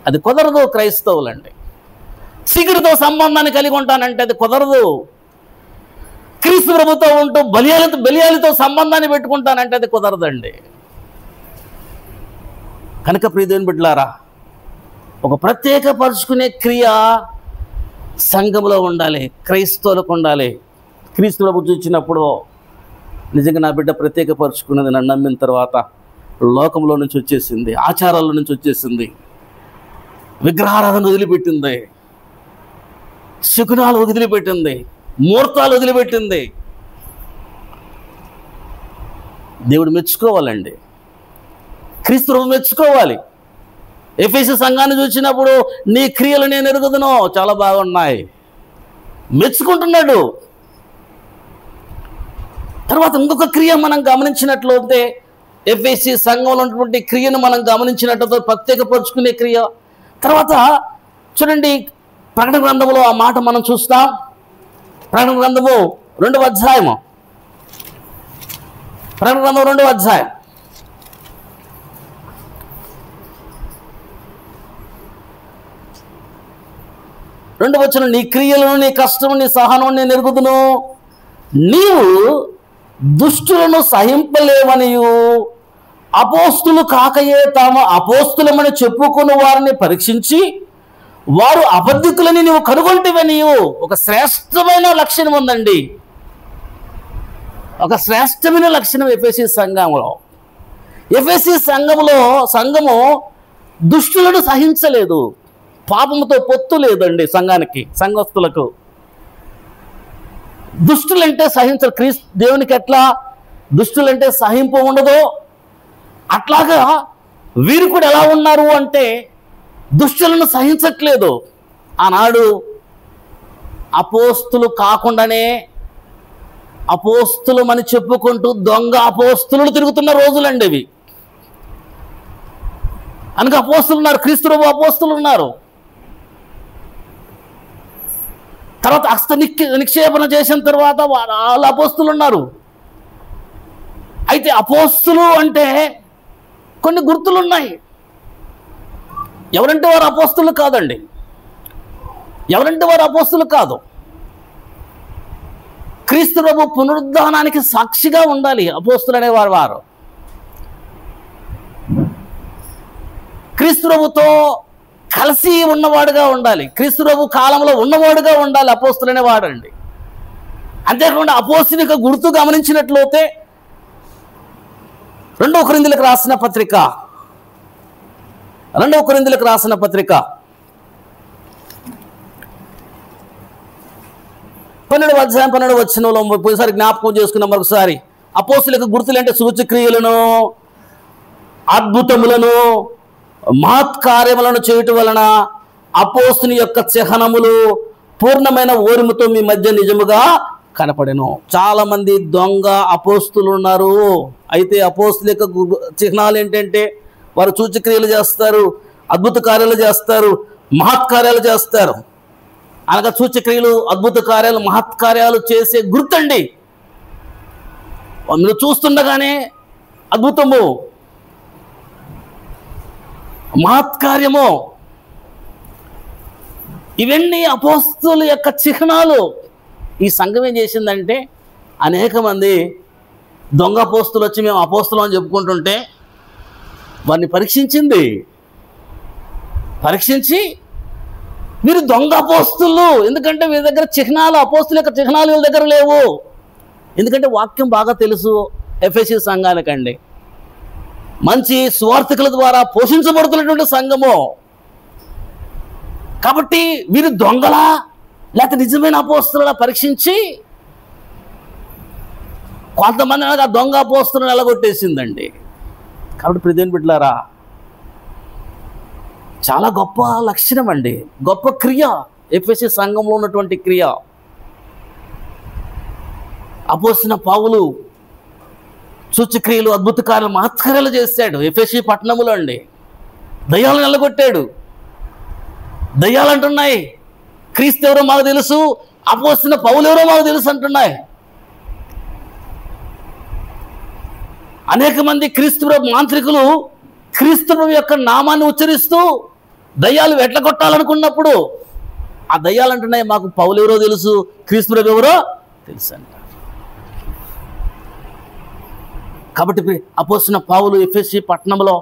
అది కుదరదు క్రైస్తవులండి. చీకటితో సంబంధాన్ని కలిగి ఉంటానంటే అది కుదరదు. క్రీస్తు ప్రభుతో ఉంటూ బలియాలతో సంబంధాన్ని పెట్టుకుంటానంటే అది కుదరదండి. కనుక ప్రియదేవుని బిడ్డలారా, ఒక ప్రత్యేకపరుచుకునే క్రియ సంఘంలో ఉండాలి, క్రైస్తవులకు ఉండాలి. క్రీస్తు ప్రభు చూసినప్పుడు నిజంగా నా బిడ్డ ప్రత్యేకపరుచుకున్నది నన్ను నమ్మిన తర్వాత లోకంలో నుంచి వచ్చేసింది, ఆచారాల నుంచి వచ్చేసింది, విగ్రహారాధన వదిలిపెట్టింది, శకునాలు వదిలిపెట్టింది, ముహూర్తాలు వదిలిపెట్టింది. దేవుడు మెచ్చుకోవాలండి, క్రీస్తు ప్రభు మెచ్చుకోవాలి. ఎఫెసీ సంఘాన్ని చూసినప్పుడు నీ క్రియలు నేను ఎరుగుదును, చాలా బాగున్నాయి, మెచ్చుకుంటున్నాడు. తర్వాత ఇంకొక క్రియ మనం గమనించినట్లయితే, ఎఫెసీ సంఘంలో ఉన్నటువంటి క్రియను మనం గమనించినట్లయితే ప్రత్యేకపరుచుకునే క్రియ. తర్వాత చూడండి, ప్రకటన గ్రంథంలో ఆ మాట మనం చూస్తాం. ప్రకటన గ్రంథము 2వ అధ్యాయము, ప్రకటన గ్రంథం 2వ అధ్యాయం 2వ వచనం, నీ క్రియలను, నీ కష్టము, నీ సహనం నేను ఎరుగుదును. నీవు దుష్టులను సహింపలేవనియు, అపోస్తులు కాకయే తాము అపోస్తులమని చెప్పుకుని వారిని పరీక్షించి వారు అబద్ధికులని నువ్వు కనుగొంటివనియు. ఒక శ్రేష్టమైన లక్షణం ఉందండి, ఒక శ్రేష్టమైన లక్షణం ఎఫెసీ సంఘంలో. ఎఫెసీ సంఘము దుష్టులను సహించలేదు. పాపముతో పొత్తు లేదండి సంఘానికి, సంఘస్థులకు. దుష్టులంటే సహించరు. దేవునికి ఎట్లా దుష్టులంటే సహింపు ఉండదో అట్లాగా వీరు కూడా ఎలా ఉన్నారు అంటే దుష్టులను సహించట్లేదు. ఆనాడు అపోస్తులు కాకుండానే అపోస్తులమని చెప్పుకుంటూ దొంగ అపోస్తులు తిరుగుతున్న రోజులండి ఇవి. అనగా అపోస్తులు ఉన్నారు, క్రీస్తు ప్రభు అపోస్తులు ఉన్నారు. తర్వాత హస్త నిక్షేపణ చేసిన తర్వాత వాళ్ళ అపోస్తులు ఉన్నారు. అయితే అపోస్తులు అంటే కొన్ని గుర్తులు ఉన్నాయి. ఎవరంటే వారు అపోస్తులు కాదండి, ఎవరంటే వారు అపోస్తులు కాదు. క్రీస్తు ప్రభు పునరుద్ధానానికి సాక్షిగా ఉండాలి అపోస్తులు అనేవారు. క్రీస్తు ప్రభుతో కలిసి ఉన్నవాడుగా ఉండాలి, క్రీస్తు ప్రభు కాలంలో ఉన్నవాడుగా ఉండాలి అపోస్తులు అనేవాడండి. అంతేకాకుండా అపోస్తుని యొక్క గుర్తు గమనించినట్లయితే 2వ కొరింథీయులకు రాసిన పత్రిక 12వ అధ్యాయం 12వ వచనంలో పోయినసారి జ్ఞాపకం చేసుకున్నాం మరొకసారి. అపోస్తుల యొక్క గుర్తులు అంటే సూచక్రియలను, అద్భుతములను, మహత్కార్యములను చేయటం వలన అపోస్తుని యొక్క చిహ్నములు పూర్ణమైన ఓర్ముతో మీ మధ్య నిజముగా కనపడెను. చాలా మంది దొంగ అపోస్తులు ఉన్నారు. అయితే అపోస్తుల యొక్క చిహ్నాలు ఏంటంటే వారు సూచక్రియలు చేస్తారు, అద్భుత కార్యాలు చేస్తారు, మహత్కార్యాలు చేస్తారు. అనగా సూచక్రియలు, అద్భుత కార్యాలు, మహత్కార్యాలు చేసే గుర్తండి. మీరు చూస్తుండగానే అద్భుతము, మహత్కార్యము, ఇవన్నీ అపోస్తుల యొక్క చిహ్నాలు. ఈ సంఘం ఏం చేసిందంటే, అనేక మంది దొంగ అపోస్తులు వచ్చి మేము అపోస్తులం అని చెప్పుకుంటుంటే వారిని పరీక్షించి మీరు దొంగ అపోస్తులు, ఎందుకంటే మీ దగ్గర చిహ్నాలు, అపోస్తుల యొక్క చిహ్నాలు వీళ్ళ దగ్గర లేవు. ఎందుకంటే వాక్యం బాగా తెలుసు ఎఫెసీ సంఘానికండి. మంచి సువార్థికుల ద్వారా పోషించబడుతున్నటువంటి సంఘము. కాబట్టి వీరు దొంగలా లేకపోతే నిజమైన అపోస్తులా పరీక్షించి కొంతమంది అనగా దొంగ అపోస్తులను ఎలగొట్టేసిందండి. కాబట్టి ప్రియమైన బిడ్డలారా, చాలా గొప్ప లక్షణం అండి, గొప్ప క్రియ ఎఫెసీ సంఘంలో ఉన్నటువంటి క్రియ. అపోస్తలుడైన పౌలు సూచక్రియలు, అద్భుత కార్యాలు, మహత్కార్యాలు చేశాడు ఎఫెసీ పట్టణంలో అండి. దయ్యాలను నిలగొట్టాడు. దయ్యాలు అంటున్నాయి క్రీస్తు ఎవరో మాకు తెలుసు, అపోస్తలుడైన పౌలు ఎవరో మాకు తెలుసు అంటున్నాయి. అనేక మంది క్రీస్తు మాంత్రికులు క్రీస్తు యొక్క నామాన్ని ఉచ్చరిస్తూ దయ్యాలు వెట్లగొట్టాలనుకున్నప్పుడు ఆ దయ్యాలు అంటున్నాయి మాకు పౌలు ఎవరో తెలుసు, క్రీస్తు ఎవరో తెలుసు అంట. కాబట్టి అపోస్తలుడైన పౌలు ఎఫెసీ పట్టణంలో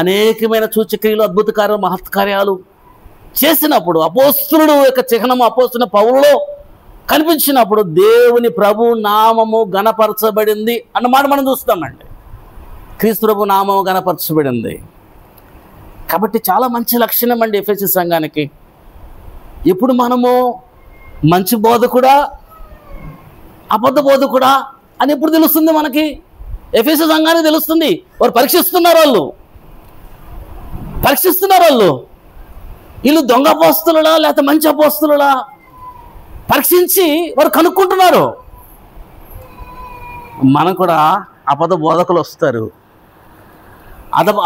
అనేకమైన సూచక్రియలు, అద్భుత కార్యాలు, మహత్కార్యాలు చేసినప్పుడు అపోస్తలుడు యొక్క చిహ్నము అపోస్తలుడైన పౌలులో కనిపించినప్పుడు దేవుని ప్రభు నామము గణపరచబడింది అన్నమాట మనం చూస్తామండి. క్రీస్తు ప్రభు నామము గణపరచబడింది. కాబట్టి చాలా మంచి లక్షణం అండి ఎఫెసీ సంఘానికి. ఇప్పుడు మనము మంచి బోధకుడా అబద్ధ బోధకుడా అని ఎప్పుడు తెలుస్తుంది మనకి? ఎఫెసీ సంఘానికి తెలుస్తుంది. వారు పరీక్షిస్తున్నారు వాళ్ళు వీళ్ళు దొంగ అపోస్తలులా లేకపోతే మంచి అపోస్తలులా పరీక్షించి వారు కనుక్కుంటున్నారు. మనం కూడా అబద్ధ బోధకులు వస్తారు,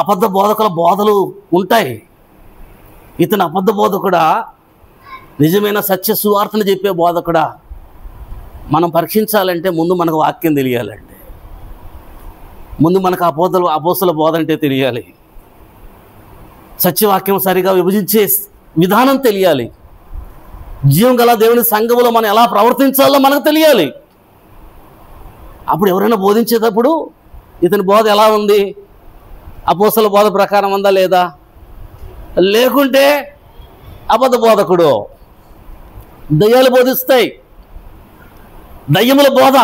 అబద్ధ బోధకుల బోధలు ఉంటాయి. ఇతను అబద్ధ బోధకుడా, నిజమైన సత్య సువార్తను చెప్పే బోధకుడా? మనం పరీక్షించాలంటే ముందు మనకు వాక్యం తెలియాలండి. ముందు మనకు అపోస్తల బోధ అంటే తెలియాలి. సత్యవాక్యం సరిగా విభజించే విధానం తెలియాలి. జీవం గల దేవుని సంఘములో మనం ఎలా ప్రవర్తించాలో మనకు తెలియాలి. అప్పుడు ఎవరైనా బోధించేటప్పుడు ఇతని బోధ ఎలా ఉంది, అపోస్తల బోధ ప్రకారం ఉందా లేదా, లేకుంటే అబద్ధ బోధకుడు. దయ్యాలు బోధిస్తాయి, దయ్యముల బోధ.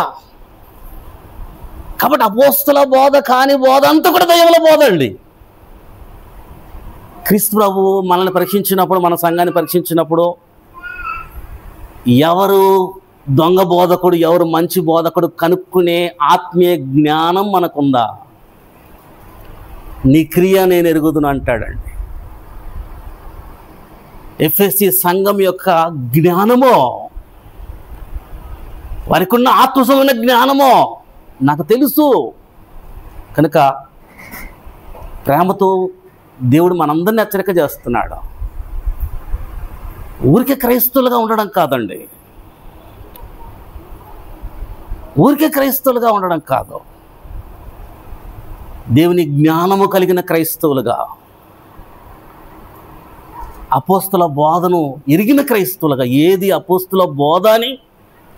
కాబట్టి అపోస్తల బోధ కాని బోధ అంతా కూడా దయ్యముల బోధ అండి. క్రీస్తు ప్రభు మనల్ని పరీక్షించినప్పుడు, మన సంఘాన్ని పరీక్షించినప్పుడు ఎవరు దొంగ బోధకుడు, ఎవరు మంచి బోధకుడు కనుక్కునే ఆత్మీయ జ్ఞానం మనకుందా? నీ క్రియ నేను ఎరుగుదును అంటాడండి. ఎఫెసీ సంఘం యొక్క జ్ఞానమో, వారికి ఉన్న ఆత్మసమైన జ్ఞానమో నాకు తెలుసు. కనుక ప్రేమతో దేవుడు మనందరినీ హెచ్చరిక చేస్తున్నాడు. ఊరికే క్రైస్తవులుగా ఉండడం కాదండి, ఊరికే క్రైస్తవులుగా ఉండడం కాదు, దేవుని జ్ఞానము కలిగిన క్రైస్తవులుగా, అపోస్తల బోధను ఎరిగిన క్రైస్తవులుగా, ఏది అపోస్తల బోధ అని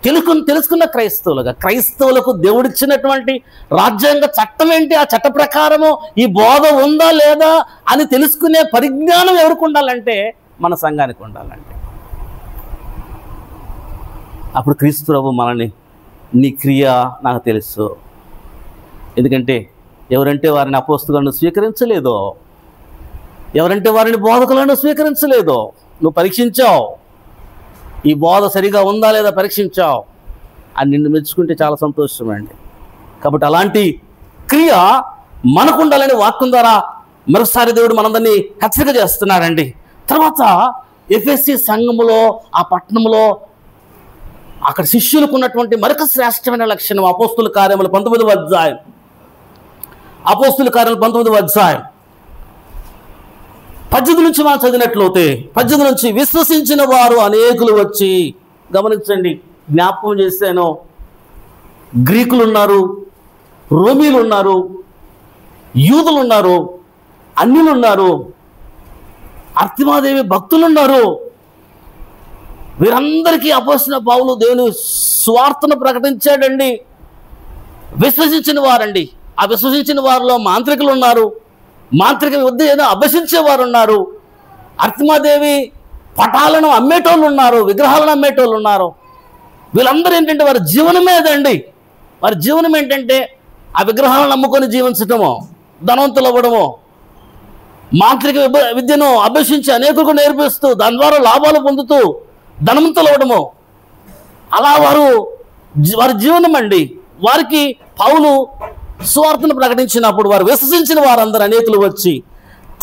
తెలుసుకున్న క్రైస్తవులుగా, క్రైస్తవులకు దేవుడిచ్చినటువంటి రాజ్యాంగ చట్టం ఏంటి, ఆ చట్ట ప్రకారము ఈ బోధ ఉందా లేదా అని తెలుసుకునే పరిజ్ఞానం ఎవరికి ఉండాలంటే మన సంఘానికి ఉండాలంటే. అప్పుడు క్రీస్తు ప్రభు మనల్ని నీ క్రియ నాకు తెలుసు, ఎందుకంటే ఎవరంటే వారిని అపోస్తలులను స్వీకరించలేదో, ఎవరంటే వారిని బోధకులను స్వీకరించలేదో నువ్వు పరీక్షించావు, ఈ బోధ సరిగా ఉందా లేదా పరీక్షించావు అని నిన్ను మెచ్చుకుంటే చాలా సంతోషమండి. కాబట్టి అలాంటి క్రియ మనకు ఉండాలని వాక్యం ద్వారా మరోసారి దేవుడు మనందరినీ హెచ్చరిక చేస్తున్నారండి. తర్వాత ఎఫెసీ సంఘములో, ఆ పట్టణంలో అక్కడ శిష్యులకు ఉన్నటువంటి మరొక శ్రేష్టమైన లక్షణం అపోస్తుల కార్యములు 19వ అధ్యాయం. అపోస్తుల కార్యములు 19వ అధ్యాయం నుంచి మనం చదివినట్లయితే 18 నుంచి విశ్వసించిన వారు అనేకులు వచ్చి, గమనించండి, జ్ఞాపకం చేశాను, గ్రీకులు ఉన్నారు, రోమీలు ఉన్నారు, యూదులు ఉన్నారు, అన్యులు ఉన్నారు, అర్తిమాదేవి భక్తులు ఉన్నారు. వీరందరికీ అపోస్తలుడైన పౌలు దేవుని సువార్తను ప్రకటించాడండి. విశ్వసించిన వారండి. ఆ విశ్వసించిన వారిలో మాంత్రికులు ఉన్నారు, మాంత్రిక విద్యను అభ్యసించేవారు ఉన్నారు, అర్తిమాదేవి పటాలను అమ్మేటోళ్ళు ఉన్నారు, విగ్రహాలను అమ్మేటోళ్ళు ఉన్నారు. వీళ్ళందరూ ఏంటంటే వారి జీవనమే అదండి. వారి జీవనం ఏంటంటే ఆ విగ్రహాలను నమ్ముకొని జీవించటమో, ధనవంతులు అవ్వడమో, మాంత్రిక విద్యను అభ్యసించి అనేకులకు నేర్పిస్తూ దాని ద్వారా లాభాలు పొందుతూ ధనవంతులు అవ్వడము, అలా వారి జీవనం అండి. వారికి పౌలు సువార్తను ప్రకటించినప్పుడు వారు విశ్వసించిన వారందరూ అనేకులు వచ్చి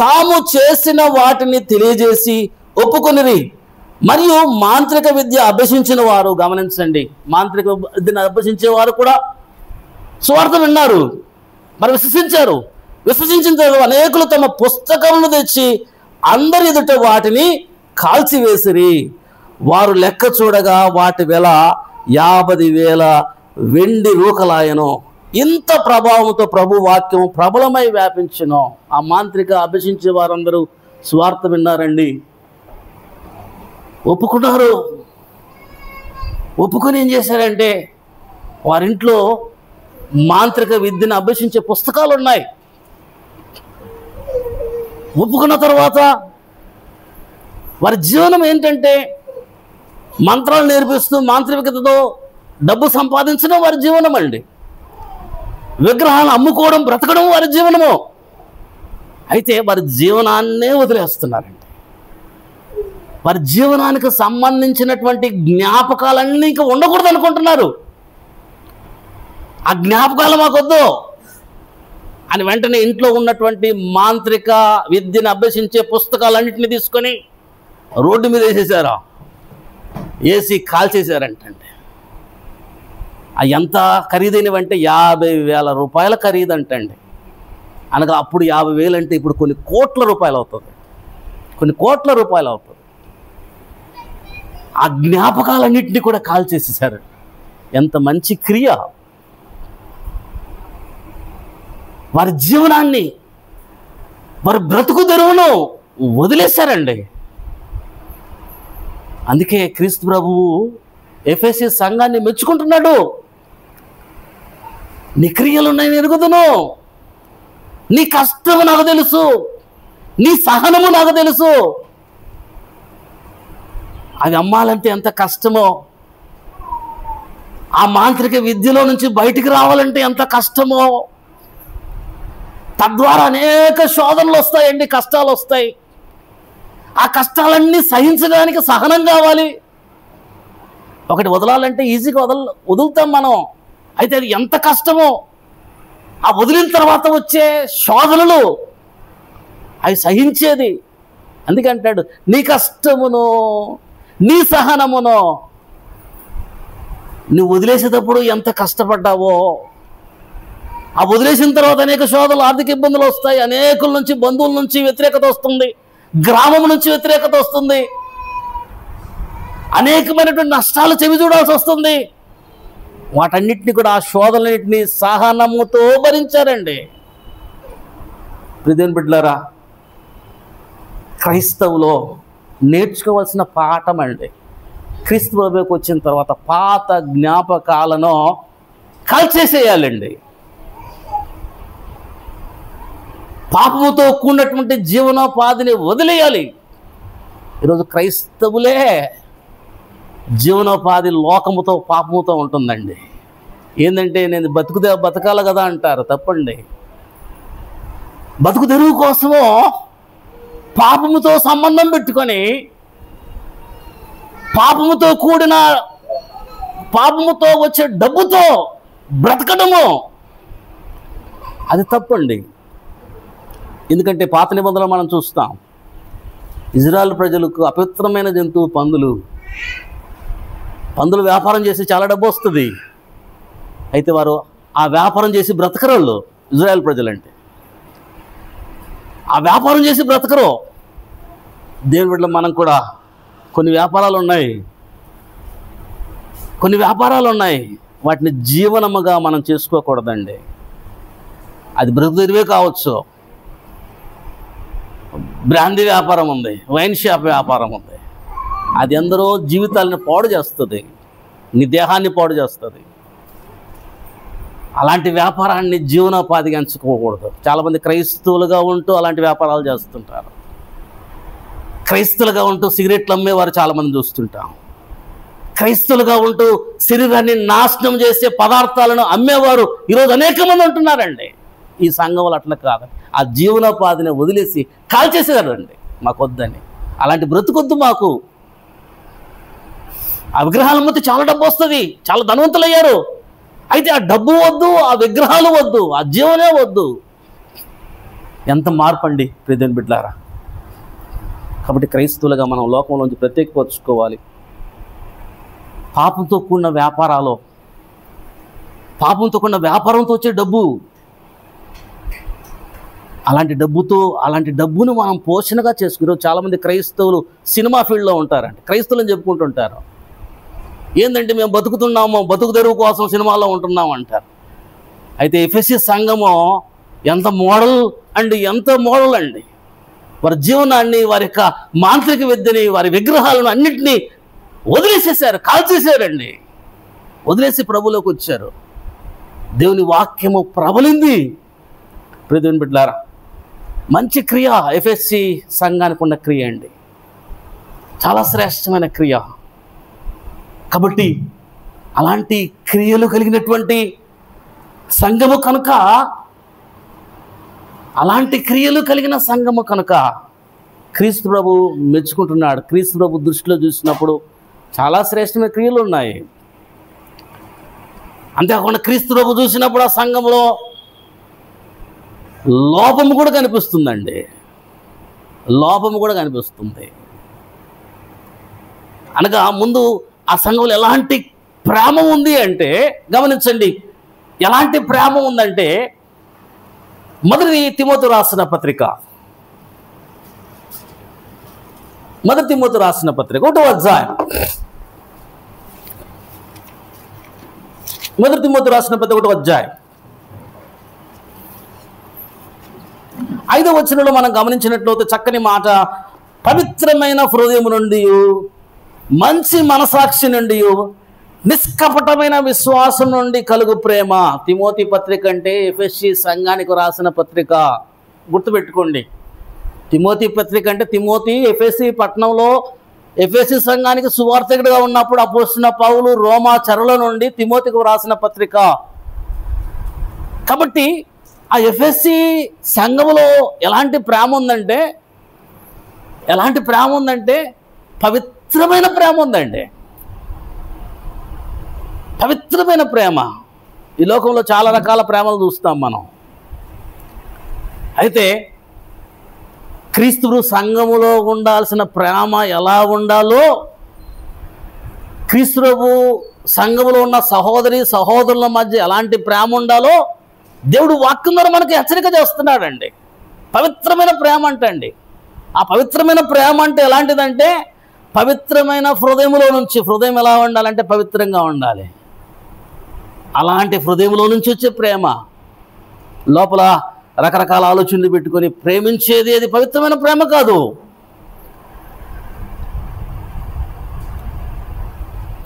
తాము చేసిన వాటిని తెలియజేసి ఒప్పుకొనిరి. మరియు మాంత్రిక విద్య అభ్యసించిన వారు, గమనించండి, మాంత్రిక విద్యను అభ్యసించే వారు కూడా సువార్త విన్నారు, మరి విశ్వసించారు. విశ్వసించిన తర్వాత అనేకులు తమ పుస్తకములను తెచ్చి అందరి ఎదుట వాటిని కాల్చివేసిరి. వారు లెక్క చూడగా వాటి వెల 50,000 వెండి రూకలాయను. ఇంత ప్రభావంతో ప్రభు వాక్యం ప్రబలమై వ్యాపించును. ఆ మాంత్రిక అభ్యసించే వారందరూ స్వార్థ విన్నారండి, ఒప్పుకున్నారు. ఒప్పుకొని ఏం చేశారంటే వారింట్లో మాంత్రిక విద్యను అభ్యసించే పుస్తకాలు ఉన్నాయి. ఒప్పుకున్న తర్వాత వారి జీవనం ఏంటంటే మంత్రాలు నేర్పిస్తూ మాంత్రికతతో డబ్బు సంపాదించడం వారి జీవనం అండి. విగ్రహాలు అమ్ముకోవడం, బ్రతకడం వారి జీవనము. అయితే వారి జీవనాన్నే వదిలేస్తున్నారండి. వారి జీవనానికి సంబంధించినటువంటి జ్ఞాపకాలన్నీ ఇంకా ఉండకూడదు అనుకుంటున్నారు. ఆ జ్ఞాపకాలు మాకొద్దు అని వెంటనే ఇంట్లో ఉన్నటువంటి మాంత్రిక విద్యను అభ్యసించే పుస్తకాలన్నింటినీ తీసుకొని రోడ్డు మీద వేసేసారు, వేసి కాల్చేశారంటండి. అవి ఎంత ఖరీదైనవంటే 50,000 రూపాయల ఖరీదంటండి. అనగా అప్పుడు 50,000 అంటే ఇప్పుడు కొన్ని కోట్ల రూపాయలు అవుతుంది, కొన్ని కోట్ల రూపాయలు అవుతుంది. ఆ జ్ఞాపకాలన్నింటినీ కూడా కాల్చేసేసారు. ఎంత మంచి క్రియ! వారి జీవనాన్ని, వారి బ్రతుకు తెరువును వదిలేశారండి. అందుకే క్రీస్తు ప్రభువు ఎఫెసీ సంఘాన్ని మెచ్చుకుంటున్నాడు. నీ క్రియలు నేను ఎరుగుదును, నీ కష్టము నాకు తెలుసు, నీ సహనము నాకు తెలుసు. అది అమ్మాలంటే ఎంత కష్టమో, ఆ మాంత్రిక విద్యలో నుంచి బయటికి రావాలంటే ఎంత కష్టమో, తద్వారా అనేక శోధనలు వస్తాయండి, కష్టాలు వస్తాయి. ఆ కష్టాలన్నీ సహించడానికి సహనం కావాలి. ఒకటి వదలాలంటే ఈజీగా వదులుతాం మనం, అయితే అది ఎంత కష్టమో, ఆ వదిలిన తర్వాత వచ్చే శోధనలు అవి సహించేది. అందుకే అంటాడు, నీ కష్టమును నీ సహనమును. నువ్వు వదిలేసేటప్పుడు ఎంత కష్టపడ్డావో, ఆ వదిలేసిన తర్వాత అనేక శోధనలు, ఆర్థిక ఇబ్బందులు వస్తాయి, అనేకుల నుంచి, బంధువుల నుంచి వ్యతిరేకత వస్తుంది, గ్రామం నుంచి వ్యతిరేకత వస్తుంది, అనేకమైనటువంటి నష్టాలు చెవి చూడాల్సి వస్తుంది. వాటన్నిటిని కూడా, ఆ శోధనలన్నింటినీ సహనముతో భరించారండి. ప్రియమైన బిడ్డలారా, క్రైస్తవులో నేర్చుకోవాల్సిన పాఠం అండి. క్రీస్తు ప్రభువుకి వచ్చిన తర్వాత పాత జ్ఞాపకాలను కాల్చేసేయాలండి. పాపముతో కూడినటువంటి జీవనోపాధిని వదిలేయాలి. ఈరోజు క్రైస్తవులే జీవనోపాధి లోకముతో, పాపముతో ఉంటుందండి. ఏంటంటే నేను బతకాలి కదా అంటారు, తప్పండి. బతుకు తెరువు కోసమో పాపముతో సంబంధం పెట్టుకొని, పాపముతో వచ్చే డబ్బుతో బ్రతకడము అది తప్పండి. ఎందుకంటే పాత నిబంధనలు మనం చూస్తాం, ఇజ్రాయెల్ ప్రజలకు అపవిత్రమైన జంతువు పందులు వ్యాపారం చేసి చాలా డబ్బు వస్తుంది. అయితే వారు ఆ వ్యాపారం చేసి బ్రతకరోళ్ళు, ఇజ్రాయెల్ ప్రజలంటే ఆ వ్యాపారం చేసి బ్రతకరు. దేవుని బిడ్డలు మనం కూడా కొన్ని వ్యాపారాలు ఉన్నాయి, వాటిని జీవనముగా మనం చేసుకోకూడదండి. అది బ్రతుకుదిరివే కావచ్చు. బ్రాందీ వ్యాపారం ఉంది, వైన్ షాప్ వ్యాపారం ఉంది. అది ఎందరో జీవితాలను పాడు చేస్తుంది, నీ దేహాన్ని పాడు చేస్తుంది. అలాంటి వ్యాపారాన్ని జీవనోపాధిగా ఎంచుకోకూడదు. చాలామంది క్రైస్తవులుగా ఉంటూ అలాంటి వ్యాపారాలు చేస్తుంటారు. క్రైస్తవులుగా ఉంటూ సిగరెట్లు అమ్మేవారు చాలామంది చూస్తుంటాం. క్రైస్తవులుగా ఉంటూ శరీరాన్ని నాశనం చేసే పదార్థాలను అమ్మేవారు ఈరోజు అనేక మంది ఉంటున్నారండి. ఈ సంఘంలో అట్లా కాదు, ఆ జీవనోపాధిని వదిలేసి కాల్చేసేదారండి. మాకు వద్దని, అలాంటి బ్రతుకొద్దు మాకు. ఆ విగ్రహాల మధ్య చాలా డబ్బు వస్తుంది, చాలా ధనవంతులయ్యారు. అయితే ఆ డబ్బు వద్దు, ఆ విగ్రహాలు వద్దు, ఆ జీవనే వద్దు. ఎంత మార్పు అండి ప్రియమైన బిడ్డలారా. కాబట్టి క్రైస్తవులుగా మనం లోకంలోంచి ప్రత్యేకపరుచుకోవాలి. పాపంతో కూడిన వ్యాపారాలు, పాపంతో కూడిన వ్యాపారంతో వచ్చే డబ్బు, అలాంటి డబ్బును మనం పోషణగా చేసుకుని చాలామంది క్రైస్తవులు సినిమా ఫీల్డ్లో ఉంటారండి. క్రైస్తవులని చెప్పుకుంటుంటారు. ఏంటంటే మేము బతుకుతున్నాము, బతుకు తెరువు కోసం సినిమాల్లో ఉంటున్నాము అంటారు. అయితే ఎఫెసీ సంఘము ఎంత మోడల్ అండి. వారి జీవనాన్ని, వారి యొక్క మాంత్రిక విద్యని, వారి విగ్రహాలను అన్నింటినీ వదిలేసేసారు, కాల్చేసారండి. వదిలేసి ప్రభువులోకి వచ్చారు. దేవుని వాక్యము ప్రబలింది. ప్రియమైన బిడ్డలారా, మంచి క్రియ ఎఫెసీ సంఘానికి ఉన్న క్రియ అండి, చాలా శ్రేష్టమైన క్రియ. కాబట్టి అలాంటి క్రియలు కలిగినటువంటి సంఘము కనుక, అలాంటి క్రియలు కలిగిన సంఘము కనుక క్రీస్తు ప్రభు మెచ్చుకుంటున్నాడు. క్రీస్తు ప్రభు దృష్టిలో చూసినప్పుడు చాలా శ్రేష్టమైన క్రియలు ఉన్నాయి. అంతేకాకుండా క్రీస్తు ప్రభు చూసినప్పుడు ఆ సంఘంలో లోపము కూడా కనిపిస్తుందండి. లోపము కూడా కనిపిస్తుంది. అనగా ముందు ఆ సంఘంలో ఎలాంటి ప్రేమ ఉంది అంటే, గమనించండి, ఎలాంటి ప్రేమ ఉందంటే, మొదటి తిమోతి రాసిన పత్రిక 1వ అధ్యాయం, మొదటి తిమోతి రాసిన పత్రిక 1వ అధ్యాయం 5వ వచనంలో మనం గమనించినట్లయితే చక్కని మాట, పవిత్రమైన హృదయం నుండి, మంచి మనసాక్షి నుండి, నిష్కపటమైన విశ్వాసం నుండి కలుగు ప్రేమ. తిమోతి పత్రిక అంటే ఎఫెసీ సంఘానికి రాసిన పత్రిక. గుర్తుపెట్టుకోండి, తిమోతి పత్రిక అంటే తిమోతి ఎఫెసీ పట్టణంలో ఎఫెసీ సంఘానికి సువార్తికుడిగా ఉన్నప్పుడు అపోస్తలుడైన పౌలు రోమా చెరలో నుండి తిమోతికి రాసిన పత్రిక. కాబట్టి ఆ ఎఫెసీ సంఘములో ఎలాంటి ప్రేమ ఉందంటే పవిత్రమైన ప్రేమ ఉందండి. పవిత్రమైన ప్రేమ. ఈ లోకంలో చాలా రకాల ప్రేమలు చూస్తాం మనం. అయితే క్రీస్తు సంఘములో ఉండాల్సిన ప్రేమ ఎలా ఉండాలో, క్రీస్తు సంఘములో ఉన్న సహోదరుల మధ్య ఎలాంటి ప్రేమ ఉండాలో దేవుడు వాక్యం ద్వారా మనకి హెచ్చరిక చేస్తున్నాడండి. పవిత్రమైన ప్రేమ అంటండి. ఆ పవిత్రమైన ప్రేమ అంటే ఎలాంటిదంటే, పవిత్రమైన హృదయంలో నుంచి, హృదయం ఎలా ఉండాలంటే పవిత్రంగా ఉండాలి. అలాంటి హృదయంలో నుంచి వచ్చే ప్రేమ. లోపల రకరకాల ఆలోచనలు పెట్టుకొని ప్రేమించేది అది పవిత్రమైన ప్రేమ కాదు.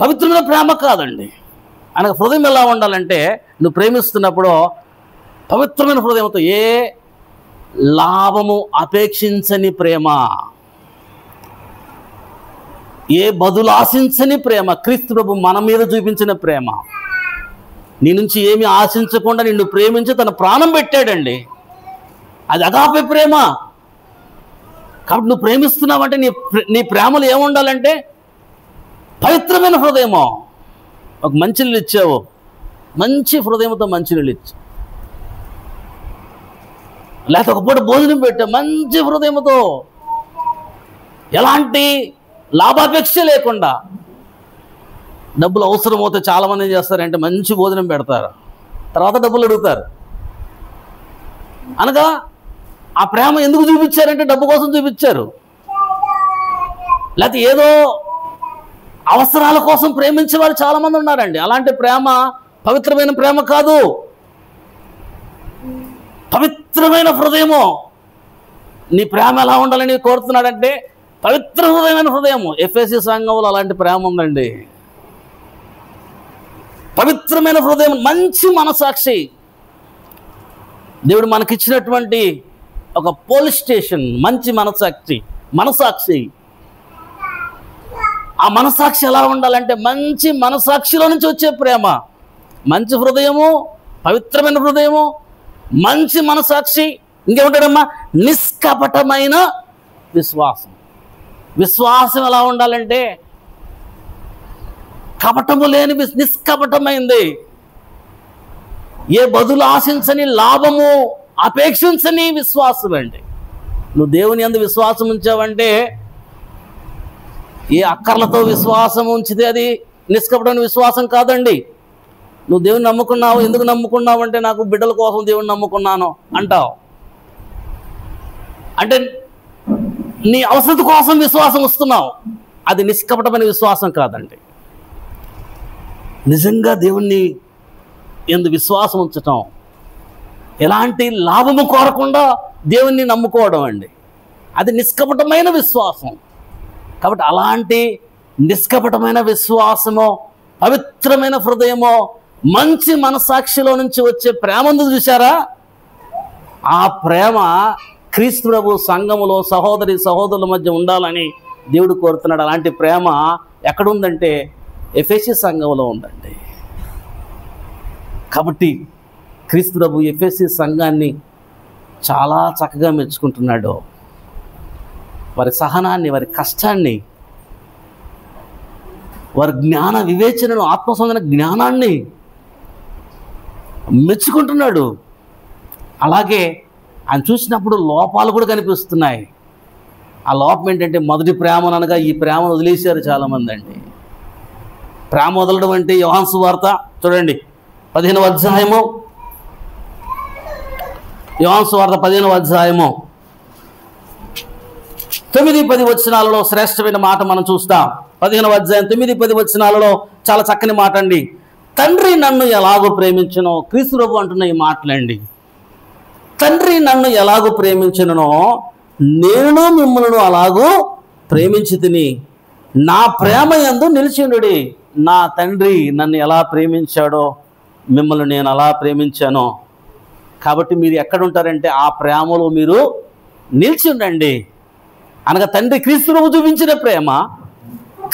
పవిత్రమైన ప్రేమ కాదండి. అనగా హృదయం ఎలా ఉండాలంటే, నువ్వు ప్రేమిస్తున్నప్పుడు పవిత్రమైన హృదయంతో, ఏ లాభము అపేక్షించని ప్రేమ, ఏ బదులు ఆశించని ప్రేమ. క్రీస్తు ప్రభు మన మీద చూపించిన ప్రేమ. నీ నుంచి ఏమి ఆశించకుండా నిన్ను ప్రేమించి తన ప్రాణం పెట్టాడండి. అది అగాపే ప్రేమ. కాబట్టి నువ్వు ప్రేమిస్తున్నావంటే నీ ప్రేమలో ఏముండాలంటే పవిత్రమైన హృదయము. ఒక మంచినీళ్ళు ఇచ్చావు, మంచి హృదయంతో మంచినీళ్ళు ఇచ్చావు. లేకపోతే ఒక పూట భోజనం పెట్టావు మంచి హృదయంతో, ఎలాంటి లాభాపేక్ష లేకుండా. డబ్బులు అవసరం అవుతే చాలామంది ఏం చేస్తారంటే మంచి భోజనం పెడతారు, తర్వాత డబ్బులు అడుగుతారు. అనగా ఆ ప్రేమ ఎందుకు చూపించారంటే డబ్బు కోసం చూపించారు. లేకపోతే ఏదో అవసరాల కోసం ప్రేమించే వాళ్ళు చాలామంది ఉన్నారండి. అలాంటి ప్రేమ పవిత్రమైన ప్రేమ కాదు. పవిత్రమైన హృదయము. నీ ప్రేమ ఎలా ఉండాలని కోరుతున్నాడంటే పవిత్ర హృదయమైన హృదయము. ఎఫెసీ సంఘంలో అలాంటి ప్రేమ ఉందండి. పవిత్రమైన హృదయం, మంచి మనసాక్షి. దేవుడు మనకిచ్చినటువంటి ఒక పోలీస్ స్టేషన్, మంచి మనసాక్షి. ఆ మనసాక్షి ఎలా ఉండాలంటే మంచి మనసాక్షిలో నుంచి వచ్చే ప్రేమ, మంచి హృదయము, పవిత్రమైన హృదయము, మంచి మనసాక్షి. ఇంకేముంటాడమ్మా? నిష్కపటమైన విశ్వాసం ఎలా ఉండాలంటే కపటము లేని నిష్కపటమైంది. ఏ బదులు ఆశించని, లాభము అపేక్షించని విశ్వాసం అండి. నువ్వు దేవుని యందు విశ్వాసం ఉంచావంటే, ఏ అక్కర్లతో విశ్వాసం ఉంచితే అది నిష్కపటమైన విశ్వాసం కాదండి. నువ్వు దేవుని నమ్ముకున్నావు, ఎందుకు నమ్ముకున్నావు అంటే నాకు బిడ్డల కోసం దేవుని నమ్ముకున్నాను అంటావు. అంటే నీ అవసరం కోసం విశ్వాసం వస్తున్నావు. అది నిష్కపటమైన విశ్వాసం కాదండి. నిజంగా దేవుణ్ణి యందు విశ్వాసం ఉంచటం, ఎలాంటి లాభము కోరకుండా దేవుణ్ణి నమ్ముకోవడం అండి, అది నిష్కపటమైన విశ్వాసం. కాబట్టి అలాంటి నిష్కపటమైన విశ్వాసమో, పవిత్రమైన హృదయమో, మంచి మనసాక్షిలో నుంచి వచ్చే ప్రేమ ఉంది చూసారా? ఆ ప్రేమ క్రీస్తు ప్రభు సంఘములో సహోదరుల మధ్య ఉండాలని దేవుడు కోరుతున్నాడు. అలాంటి ప్రేమ ఎక్కడుందంటే ఎఫెసీ సంఘంలో ఉందండి. కాబట్టి క్రీస్తు ప్రభు ఎఫెసీ సంఘాన్ని చాలా చక్కగా మెచ్చుకుంటున్నాడు. వారి సహనాన్ని, వారి కష్టాన్ని, వారి జ్ఞాన వివేచనను, ఆత్మసంబంధ జ్ఞానాన్ని మెచ్చుకుంటున్నాడు. అలాగే ఆయన చూసినప్పుడు లోపాలు కూడా కనిపిస్తున్నాయి. ఆ లోపం ఏంటంటే మొదటి ప్రేమను అనగా ఈ ప్రేమను వదిలేశారు చాలామంది అండి. ప్రేమ వదలడం అంటే యోహాను సువార్త చూడండి 15వ అధ్యాయము, యోహాను సువార్త 15వ అధ్యాయము 9-10 వచనాలలో శ్రేష్టమైన మాట మనం చూస్తాం. 15వ అధ్యాయం 9-10 వచనాలలో చాలా చక్కని మాట అండి. తండ్రి నన్ను ఎలాగో ప్రేమించునో, క్రీస్తు ప్రభు అంటున్న ఈ మాటలండి. తండ్రి నన్ను ఎలాగో ప్రేమించునో నేను మిమ్మల్ని అలాగూ ప్రేమించి తిని నా ప్రేమ యందు నిలిచిండుడి. నా తండ్రి నన్ను ఎలా ప్రేమించాడో మిమ్మల్ని నేను అలా ప్రేమించాను. కాబట్టి మీరు ఎక్కడ ఉంటారంటే ఆ ప్రేమలో మీరు నిలిచి ఉండండి. అనగా తండ్రి క్రీస్తు ప్రభు చూపించిన ప్రేమ,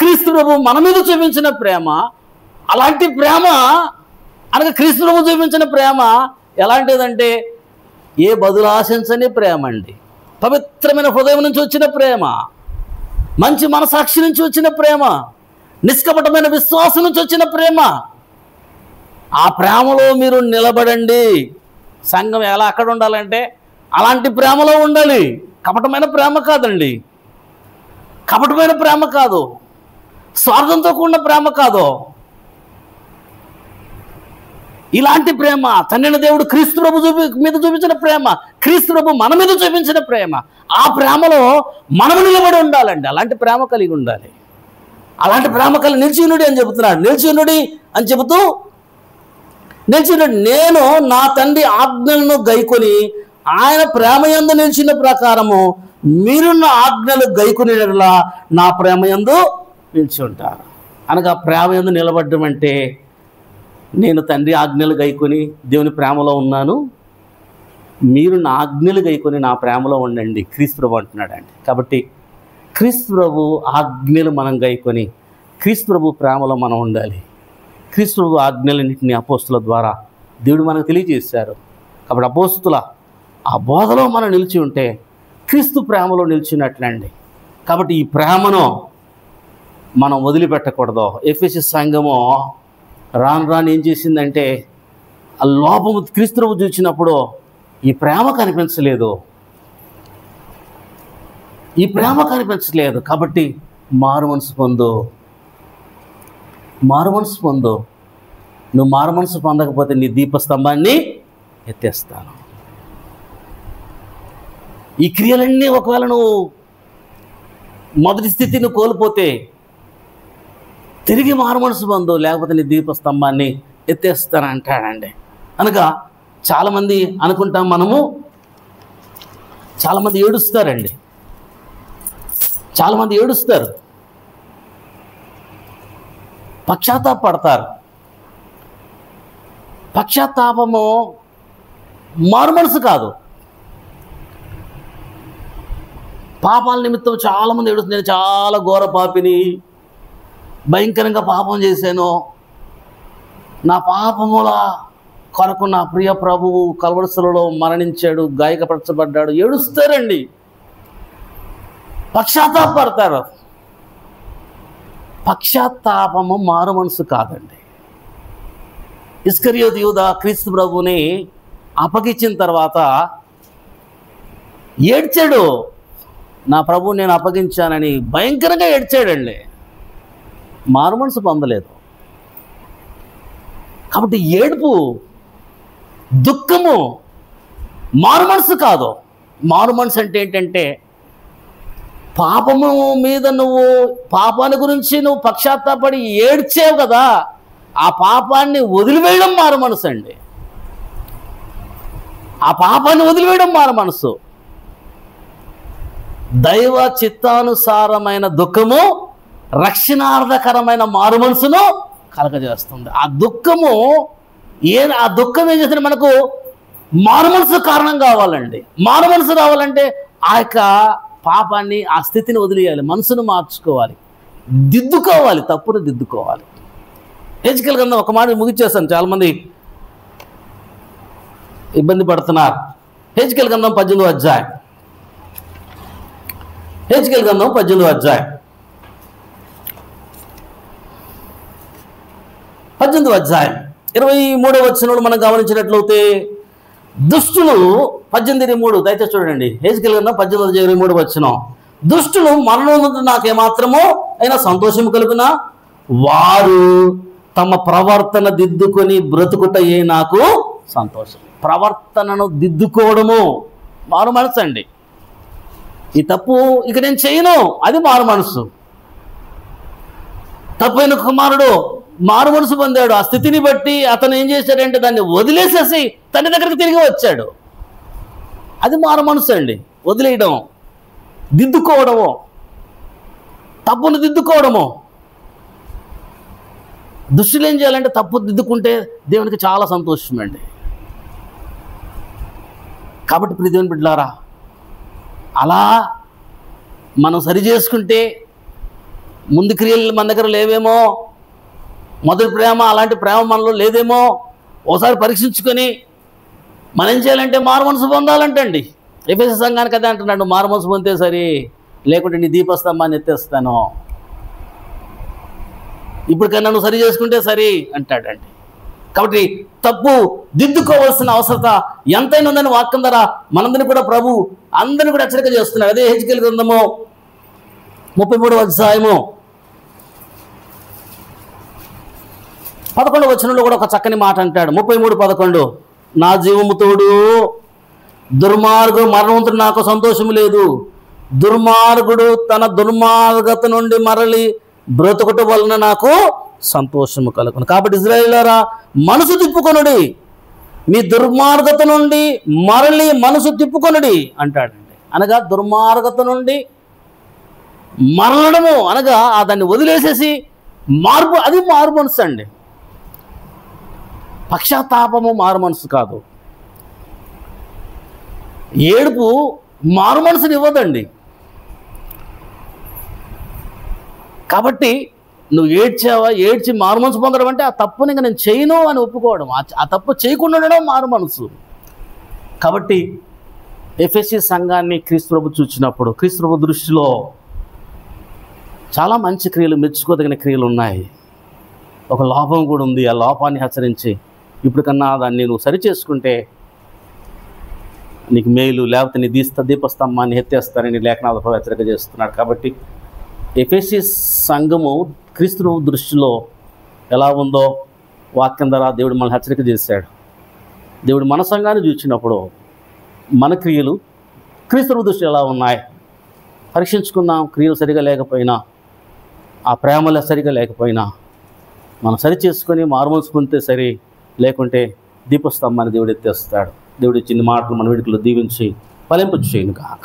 క్రీస్తు ప్రభు మన మీద చూపించిన ప్రేమ, అలాంటి ప్రేమ అనగా క్రీస్తు ప్రభు చూపించిన ప్రేమ ఎలాంటిదంటే ఏ బదులు ఆశించని ప్రేమ అండి. పవిత్రమైన హృదయం నుంచి వచ్చిన ప్రేమ, మంచి మనసాక్షి నుంచి వచ్చిన ప్రేమ, నిష్కపటమైన విశ్వాసం నుంచి వచ్చిన ప్రేమ. ఆ ప్రేమలో మీరు నిలబడండి. సంఘం ఎలా అక్కడ ఉండాలంటే అలాంటి ప్రేమలో ఉండాలి. కపటమైన ప్రేమ కాదండి, కపటమైన ప్రేమ కాదు, స్వార్థంతో కూడిన ప్రేమ కాదు. ఇలాంటి ప్రేమ తండ్రిన దేవుడు క్రీస్తు ప్రభు మీద చూపించిన ప్రేమ, క్రీస్తు ప్రభు మన మీద చూపించిన ప్రేమ, ఆ ప్రేమలో మనము నిలబడి ఉండాలండి. అలాంటి ప్రేమ కలిగి ఉండాలి. అలాంటి ప్రేమ కలిగి నిలిచినుడి అని చెబుతున్నాడు. నిలిచినుడి అని చెబుతూ నిలిచినుడి, నేను నా తండ్రి ఆజ్ఞలను గైకొని ఆయన ప్రేమ యందు నిలిచిన ప్రకారము మీరు నా ఆజ్ఞలు గైకొనేలా నా ప్రేమ యందు నిలిచి ఉంటారు. అనగా ప్రేమ యందు నిలబడడం అంటే నేను తండ్రి ఆజ్ఞలు గైకొని దేవుని ప్రేమలో ఉన్నాను, మీరు నా ఆజ్ఞలు గైకొని నా ప్రేమలో ఉండండి క్రీస్తు ప్రభు అంటున్నాడండి. కాబట్టి క్రీస్తు ప్రభు ఆజ్ఞలు మనం గైకొని క్రీస్తు ప్రభు ప్రేమలో మనం ఉండాలి. క్రీస్తు ప్రభు ఆజ్ఞలన్నింటినీ అపోస్తుల ద్వారా దేవుడు మనకు తెలియజేశారు. కాబట్టి అపోస్తుల ఆ బోధలో మనం నిలిచి ఉంటే క్రీస్తు ప్రేమలో నిలిచినట్లండి. కాబట్టి ఈ ప్రేమను మనం వదిలిపెట్టకూడదు. ఎఫెసీ సంఘము రాను ఏం చేసిందంటే ఆ లోపము క్రీస్తు ప్రభు చూసినప్పుడు ఈ ప్రేమ కనిపించలేదు, ఈ ప్రేమ కనిపించలేదు. కాబట్టి మారు మనసు పొందు, మారు మనసు పొందు. నువ్వు మారు మనసు పొందకపోతే నీ దీపస్తంభాన్ని ఎత్తేస్తాను. ఈ క్రియలన్నీ ఒకవేళ నువ్వు మొదటి స్థితిని కోల్పోతే తిరిగి మారుమనసు పొందు, లేకపోతే నీ దీపస్తంభాన్ని ఎత్తేస్తానంటాడండి. అనగా చాలామంది అనుకుంటాం మనము, చాలామంది ఏడుస్తారండి, చాలామంది ఏడుస్తారు, పశ్చాత్తాపడతారు. పశ్చాత్తాపము మారుమనసు కాదు. పాపాల నిమిత్తం చాలామంది ఏడుస్తారు. నేను చాలా ఘోర పాపిని, భయంకరంగా పాపం చేశాను, నా పాపముల కొరకు నా ప్రియ ప్రభువు కల్వరిశిలలో మరణించాడు, గాయపరచబడ్డాడు, ఏడుస్తారండి, పశ్చాత్తాపడతారు. పశ్చాత్తాపము మారు మనసు కాదండి. ఇస్కరియోతు యూదా క్రీస్తు ప్రభువుని అప్పగించిన తర్వాత ఏడ్చాడు, నా ప్రభువు నేను అప్పగించానని భయంకరంగా ఏడ్చాడండి, మారు మనసు పొందలేదు. కాబట్టి ఏడుపు, దుఃఖము మారు మనసు కాదు. మారు మనసు అంటే ఏంటంటే పాపము మీద నువ్వు, పాపాన్ని గురించి నువ్వు పశ్చాత్తాపడి ఏడ్చావు కదా, ఆ పాపాన్ని వదిలివేయడం మారు మనసు అండి. ఆ పాపాన్ని వదిలివేయడం మారు మనసు. దైవ చిత్తానుసారమైన దుఃఖము రక్షణార్థకరమైన మారు మనసును కలగజేస్తుంది. ఆ దుఃఖము ఆ దుఃఖం ఏం చేస్తే మనకు మారు మనసు కారణం కావాలండి. మారు మనసు రావాలంటే ఆ యొక్క పాపాన్ని, ఆ స్థితిని వదిలేయాలి, మనసును మార్చుకోవాలి, దిద్దుకోవాలి, తప్పును దిద్దుకోవాలి. హెజ్కేలు గ్రంథం ఒక మాట ముగిచ్చేస్తాను, చాలామంది ఇబ్బంది పడుతున్నారు. హెజ్కేలు గ్రంథం 18వ అధ్యాయం, హెజ్కేలు గ్రంథం 18వ అధ్యాయం 18వ అధ్యాయం 23వ వచనంలో మనం గమనించినట్లయితే దుష్టులు 18:3 దయచేసి చూడండి. హెజ్కేలు గ్రంథం 18:23 వచనం, దుష్టులు మరణం నాకేమాత్రమో అయినా సంతోషం కలుగునా, వారు తమ ప్రవర్తన దిద్దుకొని బ్రతుకుటయే నాకు సంతోషం. ప్రవర్తనను దిద్దుకోవడము మారు మనసు అండి. ఈ తప్పు ఇక నేను చేయను, అది మారు మనసు. తప్పైన కుమారుడు మారు మనసు పొందాడు. ఆ స్థితిని బట్టి అతను ఏం చేశాడంటే దాన్ని వదిలేసేసి తండ్రి దగ్గరికి తిరిగి వచ్చాడు. అది మారు మనసు అండి. వదిలేయడం, దిద్దుకోవడము, తప్పును దిద్దుకోవడము. దుష్టులు ఏం చేయాలంటే తప్పు దిద్దుకుంటే దేవునికి చాలా సంతోషం అండి. కాబట్టి ప్రియ దేవుని బిడ్డలారా, అలా మనం సరి చేసుకుంటే ముందు క్రియలు మన దగ్గర లేవేమో, మొదటి ప్రేమ అలాంటి ప్రేమ మనలో లేదేమో, ఒకసారి పరీక్షించుకొని మనం ఏం చేయాలంటే మారు మనసు పొందాలంటండి. ఎఫెసీ సంఘానికి అదే అంటున్నాడు, మారు మనసు పొందితే సరి, లేకుంటే నీ దీపస్తంభాన్ని ఎత్తేస్తాను, ఇప్పటికన్నా నువ్వు సరి చేసుకుంటే సరి అంటాడండి. కాబట్టి తప్పు దిద్దుకోవాల్సిన అవసరత ఎంతైనా ఉందని వాక్యం ద్వారా మనందరినీ కూడా ప్రభు అందరినీ కూడా హెచ్చరిక చేస్తున్నాడు. అదే హెజ్కేలు గ్రంథము 33వ అధ్యాయము 11వ వచనంలో కూడా ఒక చక్కని మాట అంటాడు. 33:11, నా జీవము తోడు దుర్మార్గుడు మరణవంతుడు నాకు సంతోషము లేదు, దుర్మార్గుడు తన దుర్మార్గత నుండి మరలి బ్రతుకుట వలన నాకు సంతోషము కలుగును. కాబట్టి ఇశ్రాయేలులారా మనసు తిప్పుకొనుడి, మీ దుర్మార్గత నుండి మరలి మనసు తిప్పుకొనుడి అంటాడండి. అనగా దుర్మార్గత నుండి మరలడము అనగా దాన్ని వదిలేసేసి మార్పు, అది మారు మనసు అండి. పశ్చాత్తాపము మారు మనసు కాదు. ఏడుపు మారు మనసుని ఇవ్వదండి. కాబట్టి నువ్వు ఏడ్చావా, ఏడ్చి మారు మనసు పొందడం అంటే ఆ తప్పుని ఇంకా నేను చేయను అని ఒప్పుకోవడం, ఆ తప్పు చేయకుండా ఉండడం మారు మనసు. కాబట్టి ఎఫెసీ సంఘాన్ని క్రీస్తు ప్రభు చూసినప్పుడు క్రీస్తు ప్రభు దృష్టిలో చాలా మంచి క్రియలు, మెచ్చుకోదగిన క్రియలు ఉన్నాయి. ఒక లోపం కూడా ఉంది. ఆ లోపాన్ని హెచ్చరించి ఇప్పటికన్నా దాన్ని నువ్వు సరి చేసుకుంటే నీకు మేలు, లేకపోతే నీ దీపస్తంభాన్ని ఎత్తేస్తారని లేఖనాలతో హెచ్చరిక చేస్తున్నాడు. కాబట్టి ఎఫెసీ సంఘము క్రీస్తు దృష్టిలో ఎలా ఉందో వాక్యం ద్వారా దేవుడు మనల్ని హెచ్చరిక చేశాడు. దేవుడు మన సంఘాన్ని చూసినప్పుడు మన క్రియలు క్రీస్తు దృష్టి ఎలా ఉన్నాయి, పరీక్షించుకుందాం. క్రియలు సరిగా లేకపోయినా, ఆ ప్రేమలు సరిగా లేకపోయినా మనం సరి చేసుకొని మారుమోసుకుంటే సరి, లేకుంటే దీపస్తంభాన్ని దేవుడు ఎత్తేస్తాడు. దేవుడు చిన్న మాటలు మన వీడికలో దీవించి ఫలింపు చేయను కాక.